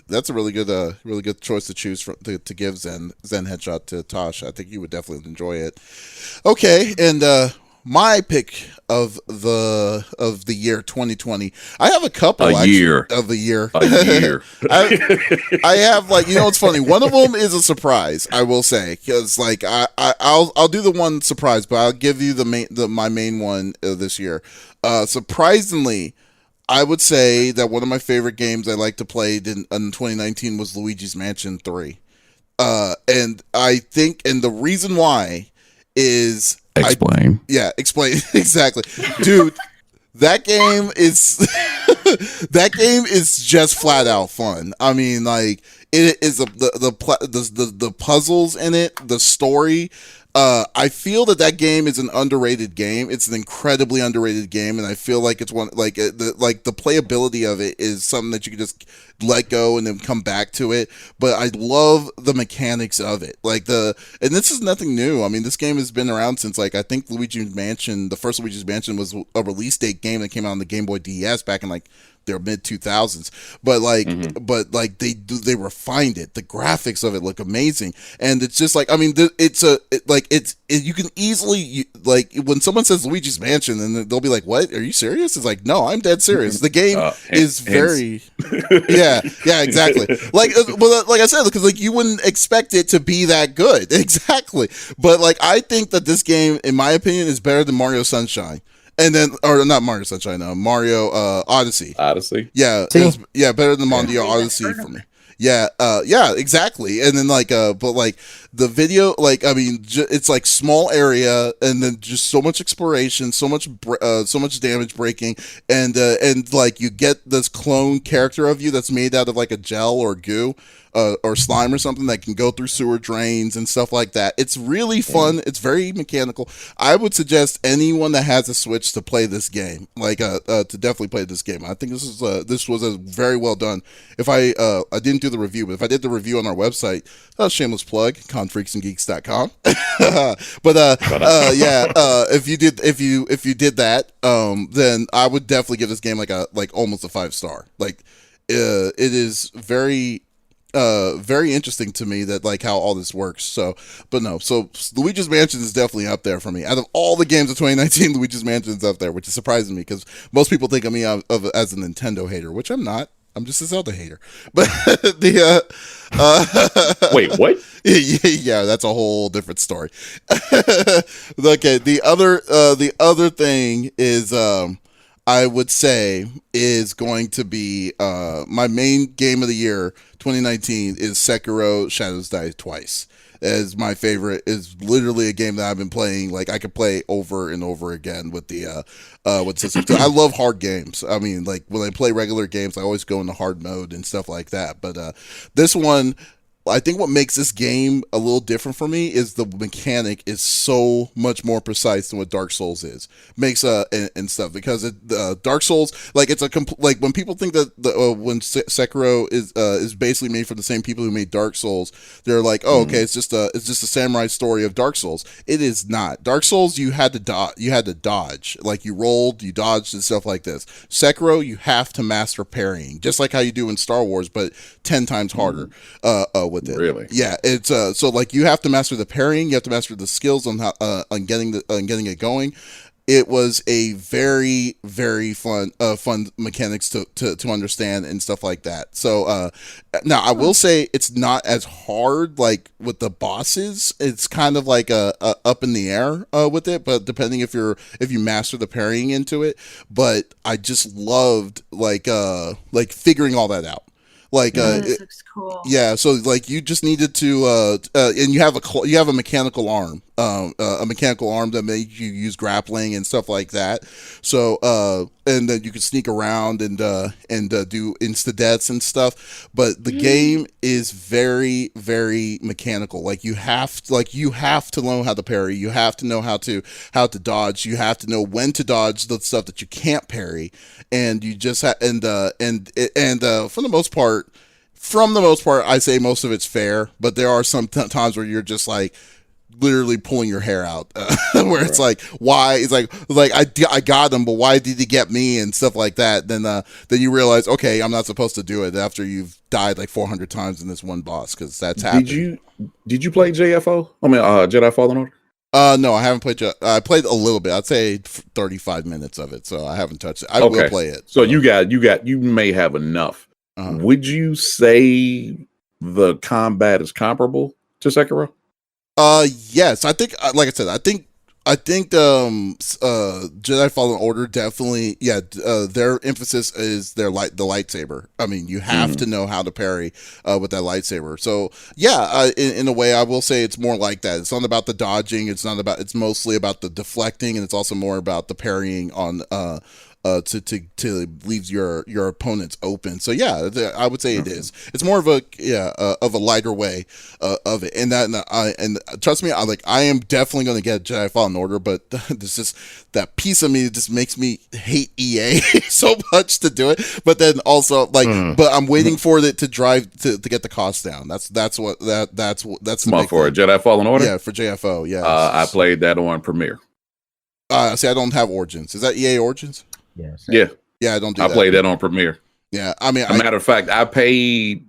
that's a really good choice to choose to give Zen Headshot to Tosh. I think you would definitely enjoy it. Okay, and my pick of the year 2020. I have a couple of the year. I have it's funny. One of them is a surprise. I will say, because I'll do the one surprise, but I'll give you my main one this year. Surprisingly, I would say that one of my favorite games I like to play in 2019 was Luigi's Mansion 3. And I think, and the reason why is explain. Explain exactly, dude. That game is just flat out fun. I mean, it is the puzzles in it, the story. I feel that game is an underrated game. It's an incredibly underrated game, and I feel like it's one the playability of it is something that you can just let go and then come back to it. But I love the mechanics of it, and this is nothing new. I mean, this game has been around since I think Luigi's Mansion. The first Luigi's Mansion was a release date game that came out on the Game Boy DS back in their mid 2000s, but they refined it. The graphics of it look amazing, and it's just you can easily when someone says Luigi's Mansion, and they'll be like, "What? Are you serious?" It's like, no, I'm dead serious. The game is very yeah, exactly. Like I said, because you wouldn't expect it to be that good, exactly. But I think that this game, in my opinion, is better than Mario Sunshine. And then, or not Mario Sunshine, Mario Odyssey. Odyssey. Yeah, better than Mario Odyssey for me. Yeah, exactly. And then the video, it's small area, and then just so much exploration, so much damage breaking, and you get this clone character of you that's made out of a gel or goo. Or slime or something that can go through sewer drains and stuff like that. It's really fun. It's very mechanical. I would suggest anyone that has a Switch to play this game, to definitely play this game. I think this was a very well done. If I didn't do the review, but if I did the review on our website, shameless plug, confreaksandgeeks.com. If you did that, then I would definitely give this game almost a 5-star. It is very interesting to me that how all this works. So Luigi's Mansion is definitely up there for me. Out of all the games of 2019, Luigi's Mansion is up there, which is surprising me because most people think of me as a Nintendo hater, which I'm not. I'm just a Zelda hater. But wait, what? Yeah, that's a whole different story. Okay, the other thing is I would say is going to be my main game of the year 2019 is Sekiro Shadows Die Twice. As my favorite, is literally a game that I've been playing. I could play over and over again with the system. So I love hard games. I mean, when I play regular games, I always go into hard mode and stuff like that. But this one, I think what makes this game a little different for me is the mechanic is so much more precise than what Dark Souls is. Makes and stuff, because Dark Souls, it's when people think that when Sekiro is basically made from the same people who made Dark Souls, they're like, oh, okay, it's just a samurai story of Dark Souls. It is not. Dark Souls, you had to dodge, you rolled, you dodged, and stuff like this. Sekiro, you have to master parrying, just like how you do in Star Wars, but 10 times harder. With it. Really? Yeah, it's so you have to master the parrying, you have to master the skills on how on getting it going. It was a very, very fun mechanics to understand and stuff like that. So now I will say it's not as hard with the bosses. It's kind of up in the air with it, but depending if you master the parrying into it. But I just loved figuring all that out. This looks cool. Yeah, so you just needed to and you have a mechanical arm, that made you use grappling and stuff like that. So and then you can sneak around and do insta deaths and stuff. But the game is very, very mechanical. You have to know how to parry. You have to know how to dodge. You have to know when to dodge the stuff that you can't parry. And you just for the most part. From the most part, I say most of it's fair, but there are some times where you're just literally pulling your hair out, where it's why? It's I got him, but why did he get me and stuff like that? Then you realize, okay, I'm not supposed to do it after you've died 400 times in this one boss, because that's happened. Did you play JFO? I mean, Jedi Fallen Order? No, I haven't played. I played a little bit. I'd say 35 minutes of it, so I haven't touched it. I will play it. So you may have enough. Would you say the combat is comparable to Sekiro? Yes. I think, like I said, I think Jedi Fallen Order definitely, their emphasis is the lightsaber. I mean, you have to know how to parry with that lightsaber. So in a way, I will say it's more like that. It's not about the dodging. It's mostly about the deflecting, and it's also more about the parrying on to leave your opponents open. So yeah, I would say it is. It's more of a lighter way of it. And trust me, I am definitely going to get Jedi Fallen Order, but this is that piece of me that just makes me hate EA so much to do it. But then also but I'm waiting for it to drive to get the cost down. That's the big for thing. Jedi Fallen Order. Yeah, for JFO. Yeah, I played that on Premiere. See, I don't have Origins. Is that EA Origins? Yes. Yeah. Yeah, I don't do I that. played that on Premiere. Yeah, I mean, matter of fact, I paid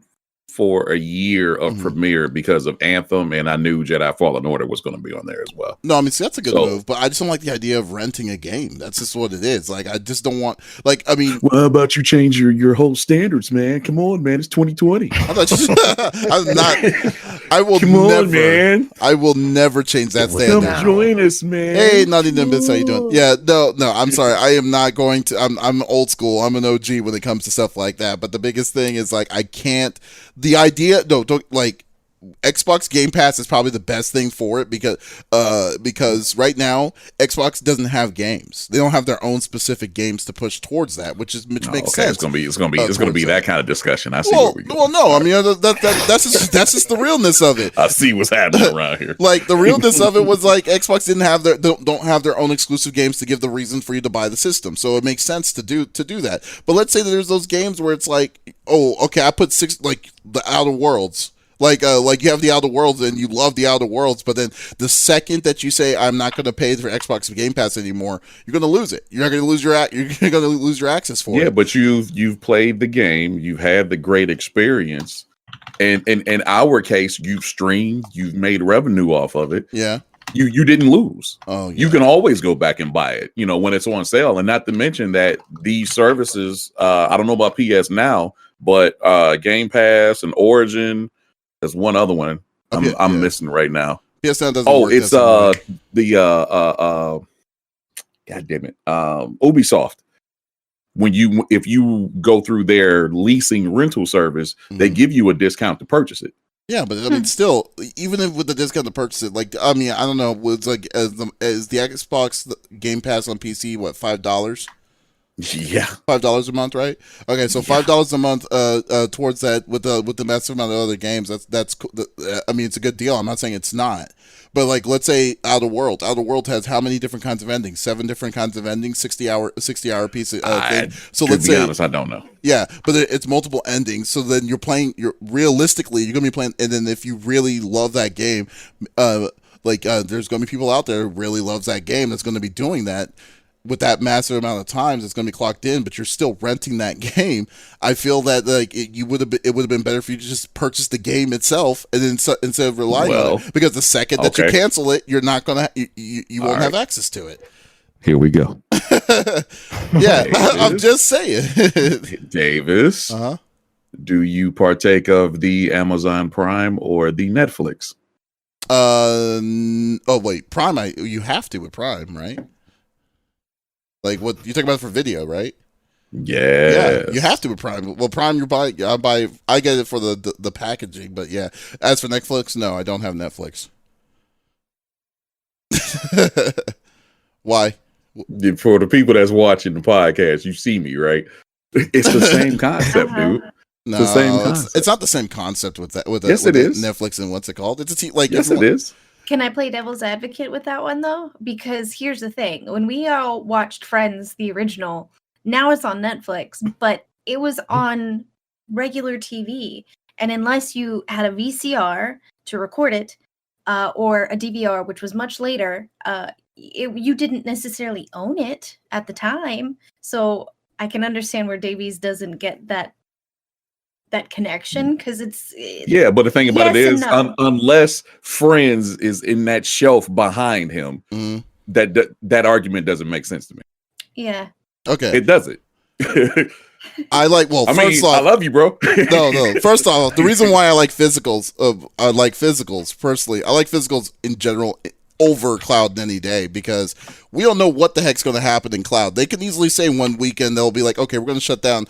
for a year of Premiere because of Anthem, and I knew Jedi Fallen Order was going to be on there as well. No, I mean, see, that's a good move, but I just don't like the idea of renting a game. That's just what it is. Like, I just don't want, like, I mean, well, how about you change your whole standards, man? Come on, man, it's 2020. I'm not. I will Come never, on, man. I will never change that standard. Come join us, man. Hey, Naughty Nimbus, how you doing? Yeah, no, I'm sorry. I am not going to. I'm old school. I'm an OG when it comes to stuff like that. But the biggest thing is like I can't. The idea, no, don't like. Xbox Game Pass is probably the best thing for it because right now Xbox doesn't have games. They don't have their own specific games to push towards that, which makes sense. It's gonna be that kind of discussion. I see. Well, no, I mean that's just the realness of it. I see what's happening around here. Like the realness of it was like Xbox didn't have don't have their own exclusive games to give the reason for you to buy the system, so it makes sense to do that. But let's say that there's those games where it's like, oh, okay, I put 6 like the Outer Worlds. Like you have the Outer Worlds and you love the Outer Worlds, but then the second that you say I'm not going to pay for Xbox Game Pass anymore, you're going to lose it. You're not going to lose you're going to lose your access for it. Yeah, but you've played the game, you've had the great experience, and in our case, you've streamed, you've made revenue off of it. Yeah. You didn't lose. Oh, yeah. You can always go back and buy it, when it's on sale. And not to mention that these services, I don't know about PS Now, but Game Pass and Origin. There's one other one I'm missing right now. PS Now doesn't work. It's God damn it. Ubisoft. If you go through their leasing rental service, they give you a discount to purchase it. Yeah, but I mean, still, even with the discount to purchase it, like, I mean, I don't know, it's like is the Xbox Game Pass on PC what, $5? Yeah, $5 a month, right? Okay, so $5 a month towards that with the massive amount of other games. That's I mean, it's a good deal. I'm not saying it's not, but like, let's say Outer World has how many different kinds of endings? 7 different kinds of endings, 60 hour piece of thing. So let's say, honest, I don't know. Yeah, but it's multiple endings. So then you're realistically you're gonna be playing, and then if you really love that game, there's gonna be people out there who really loves that game that's gonna be doing that. With that massive amount of times, it's going to be clocked in, but you're still renting that game. I feel that like it would have been better for you to just purchase the game itself, and then instead of relying on it, because the second that you cancel it, you're not going to you won't have access to it. Here we go. Yeah, I'm just saying, Davis. Do you partake of the Amazon Prime or the Netflix? Oh wait, Prime. You have to with Prime, right? Like what you talking about for video, right? Yeah, you have to with Prime. Well, Prime, I get it for the packaging, but yeah. As for Netflix, no, I don't have Netflix. Why? For the people that's watching the podcast, you see me, right? It's the same concept, dude. No, it's the same concept. It's not the same concept with that. Yes, it is. Netflix and what's it called? It's yes, it is. Can I play devil's advocate with that one, though? Because here's the thing. When we all watched Friends, the original, now it's on Netflix, but it was on regular TV. And unless you had a VCR to record it, or a DVR, which was much later, you didn't necessarily own it at the time. So I can understand where Davies doesn't get that connection, because it's but the thing about it is unless Friends is in that shelf behind him, that argument doesn't make sense to me. Okay, it doesn't. I first off, I love you, bro. no first off, the reason why I like physicals personally, I like physicals in general over cloud any day, because we don't know what the heck's going to happen in cloud. They can easily say one weekend they'll be like, okay, we're going to shut down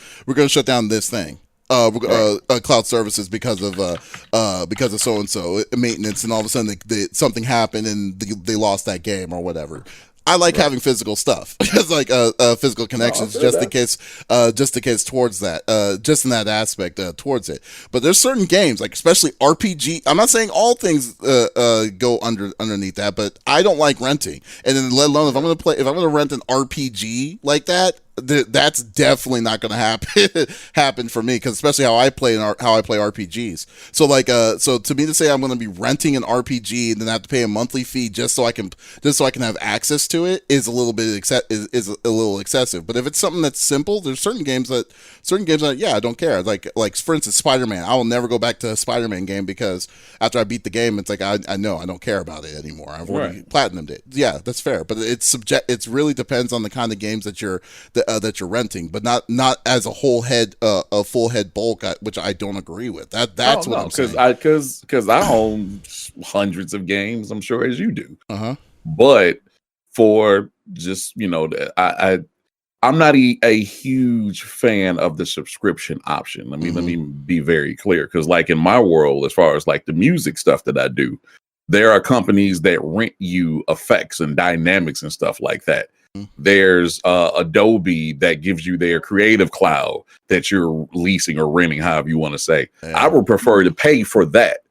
this thing. Cloud services because of so and so maintenance, and all of a sudden something happened and they lost that game or whatever. I like having physical stuff, because like physical connections, just in case towards that, just in that aspect towards it. But there's certain games, like especially RPG. I'm not saying all things go underneath that, but I don't like renting. And then let alone if I'm gonna rent an RPG like that, that's definitely not going to happen for me, because especially how I play RPGs. So like so to me to say I'm going to be renting an RPG and then have to pay a monthly fee just so I can have access to it is a little bit excessive. But if it's something that's simple, there's certain games that yeah, I don't care. Like for instance, Spider-Man. I will never go back to a Spider-Man game, because after I beat the game, it's like I know I don't care about it anymore. I've already platinumed it. Yeah, that's fair. But it really depends on the kind of games that you're renting, but not as a full head bulk, which I don't agree with. That's what I'm saying. Because I own hundreds of games, I'm sure, as you do. But for just I'm not a huge fan of the subscription option. Let me be very clear, because like in my world, as far as like the music stuff that I do, there are companies that rent you effects and dynamics and stuff like that. There's Adobe that gives you their Creative Cloud that you're leasing or renting, however you want to say. I would prefer to pay for that.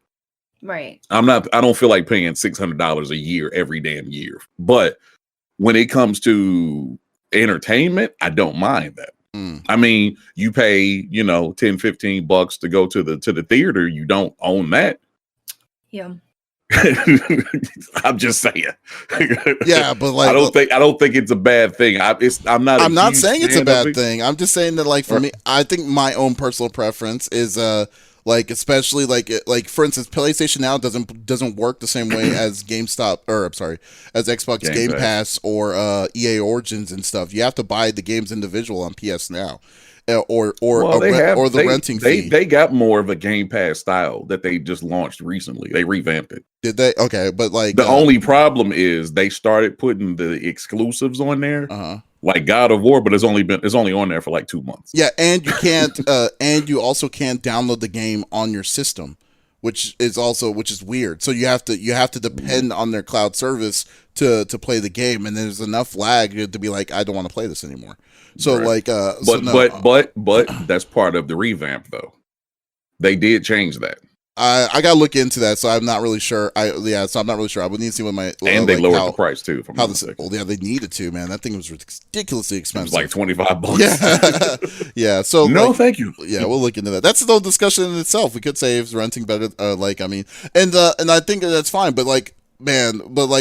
Right. I don't feel like paying $600 a year every damn year. But when it comes to entertainment, I don't mind that. I mean, you pay, $10, $15 to go to the theater. You don't own that. Yeah. I'm just saying. Yeah, but like I don't think it's a bad thing. I'm not saying it's a bad thing. I'm just saying that, like, for me, I think my own personal preference is like, especially like for instance, PlayStation Now doesn't work the same way as as Xbox Game Pass or EA Origins and stuff. You have to buy the games individual on PS Now. Or the renting fee. They got more of a Game Pass style that they just launched recently. They revamped it. Did they? Okay, but like the only problem is they started putting the exclusives on there, like God of War, but it's only on there for like 2 months. Yeah, and you can't, and you also can't download the game on your system, which is weird. So you have to depend on their cloud service to play the game, and there's enough lag to be like, I don't want to play this anymore. So but that's part of the revamp, though. They did change that. I gotta look into that, so I'm not really sure. So I'm not really sure. I would need to see what they lowered the price too. They needed to, man. That thing was ridiculously expensive. It was like $25. Yeah. So thank you. Yeah, we'll look into that. That's the discussion in itself. We could say if renting better. And I think that's fine. But like, man,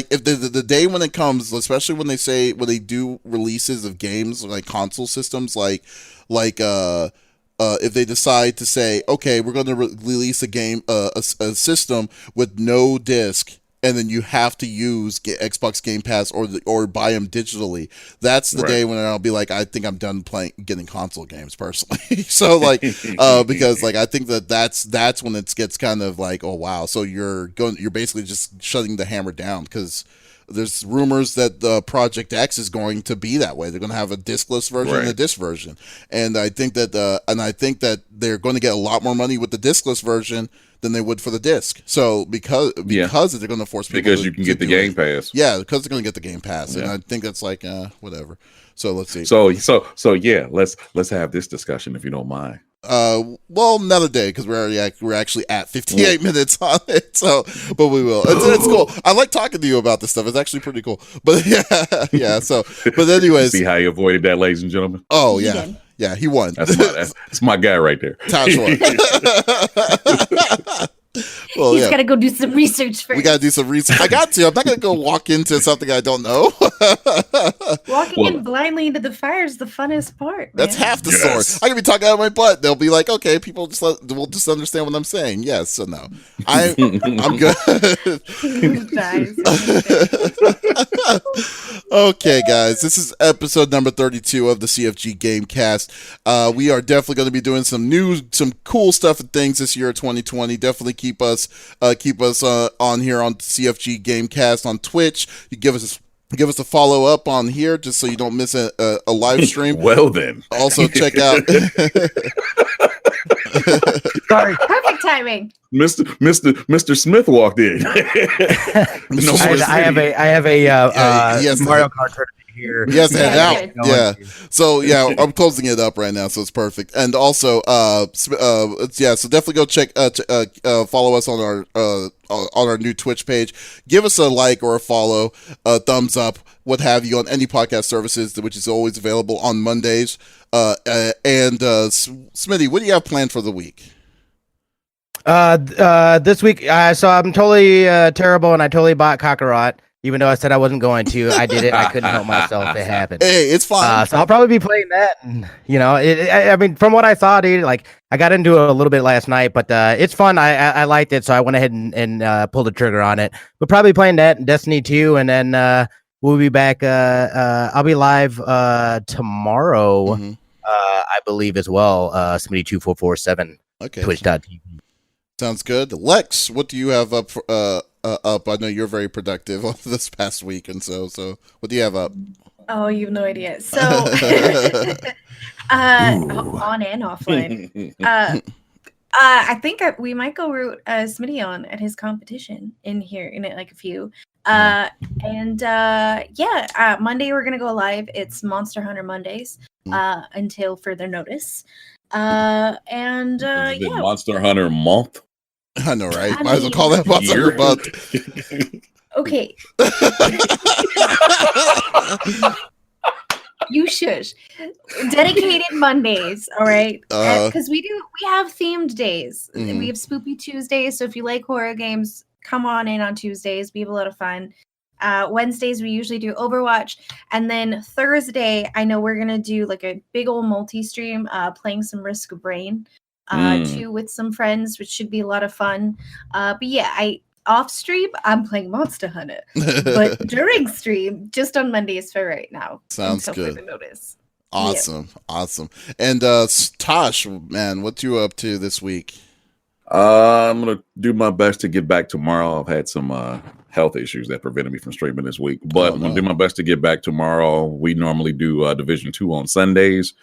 if the day when it comes, especially when they do releases of games like console systems, if they decide to say, okay, we're going to release a game, a system with no disc, and then you have to use Xbox Game Pass or buy them digitally, that's the day when I'll be like, I think I'm done getting console games personally. So like, because like I think that's when it gets kind of like, oh wow, so you're basically just shutting the hammer down, because there's rumors that Project X is going to be that way. They're going to have a discless version and a disc version, and I think that they're going to get a lot more money with the discless version than they would for the disc. So because they're going to force people you can get the Game Pass. Yeah, because they're going to get the Game Pass, and I think that's like whatever. So let's see. So yeah, let's have this discussion if you don't mind. Well, another day, because we're actually at 58 minutes on it. So, but we will. It's cool. I like talking to you about this stuff. It's actually pretty cool. But yeah. So, but anyways, see how you avoided that, ladies and gentlemen. Oh yeah, yeah, he won. That's my guy right there. Tasherre. Well, he's got to go do some research first. We got to do some research. I got to. I'm not going to go walk into something I don't know. Walking in blindly into the fire is the funnest part, man. That's half the story. I can be talking out of my butt. They'll be like, okay, people will just understand what I'm saying. Yes, so no. I'm good. Okay, guys. This is episode number 32 of the CFG Gamecast. We are definitely going to be doing some cool stuff and things this year, 2020. Definitely keep us on here on CFG Gamecast on Twitch. You give us a follow up on here just so you don't miss a live stream. Well then, also check out Sorry. Perfect timing. Mr. Smith walked in. No more I have a yes, Mario Kart tournament here. He has to head Yeah, out. Yeah. So yeah, I'm closing it up right now, so it's perfect. And also, yeah, so definitely go check, follow us on our new Twitch page. Give us a like or a follow, thumbs up, what have you, on any podcast services, which is always available on Mondays. And Smitty, what do you have planned for the week? This week, so I'm totally terrible, and I totally bought Kakarot. Even though I said I wasn't going to, I did it. I couldn't help myself. It happened. Hey, it's fine. So I'll probably be playing that. And, you know, I mean, from what I saw, dude, like I got into it a little bit last night, but it's fun. I liked it, so I went ahead and pulled the trigger on it. But probably playing that and Destiny 2, and then we'll be back. I'll be live tomorrow, I believe, as well. Smitty2447. Okay. Twitch.tv. Sounds good. Lex, what do you have up? Up. I know you're very productive this past week, and so what do you have up? Oh, you have no idea. So, on and offline. I think we might go root Smitty on at his competition in here in like a few. Monday we're gonna go live. It's Monster Hunter Mondays until further notice. Monster Hunter month. I know, right? Might as well call that Monster Hunter month. Okay. You shush. Dedicated Mondays, all right? Because we have themed days. We have Spoopy Tuesdays, so if you like horror games, come on in on Tuesdays. We have a lot of fun. Wednesdays we usually do Overwatch, and then Thursday I know we're gonna do like a big old multi-stream, playing some Risk of Rain, too, with some friends, which should be a lot of fun. But yeah, off stream, I'm playing Monster Hunter, but during stream, just on Mondays for right now. Sounds good. Further notice. Awesome. And Tosh, man, what you up to this week? I'm gonna do my best to get back tomorrow. I've had some health issues that prevented me from streaming this week, but I'm gonna do my best to get back tomorrow. We normally do Division 2 on Sundays.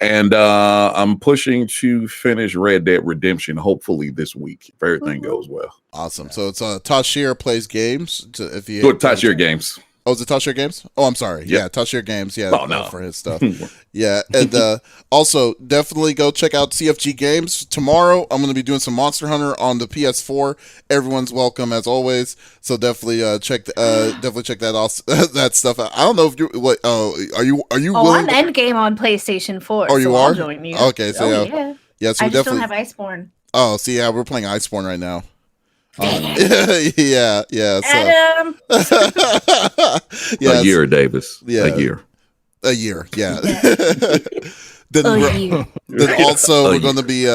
And I'm pushing to finish Red Dead Redemption, hopefully this week, if everything goes well. Awesome. So it's Tasherre plays games. If you Tasherre Games. Oh, is it Tasherre Games? Oh, I'm sorry. Yep. Yeah, Tasherre Games. Yeah, for his stuff. Yeah, and also definitely go check out CFG Games tomorrow. I'm going to be doing some Monster Hunter on the PS4. Everyone's welcome as always. So definitely check that off, that stuff out. I don't know if you are you willing? I'm Endgame on PlayStation 4. Oh, you so are? I'll join you. Okay, so yeah. So I we just definitely don't have Iceborne. Oh, see, yeah, we're playing Iceborne right now. Yeah. So. Adam. A year, Davis. Yeah. A year. Yeah. Then also we're going to be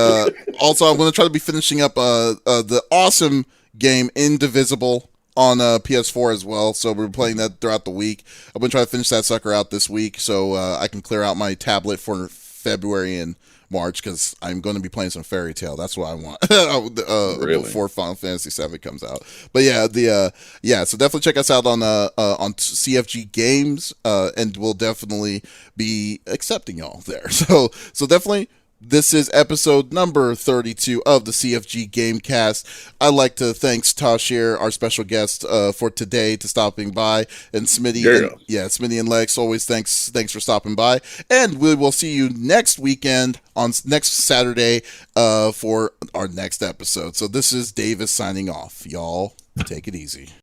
also I'm going to try to be finishing up the awesome game Indivisible on PS4 as well. So we're playing that throughout the week. I'm going to try to finish that sucker out this week so I can clear out my tablet for February and March, because I'm going to be playing some Fairy Tail. That's what I want. Really? Before Final Fantasy VII comes out. But yeah, so definitely check us out on CFG Games, and we'll definitely be accepting y'all there. So definitely. This is episode number 32 of the CFG Gamecast. I'd like to thank Tasherre, our special guest for today, to stopping by, and Smitty. Smitty and Lex. Always thanks for stopping by, and we will see you next weekend on next Saturday for our next episode. So this is Davis signing off. Y'all take it easy.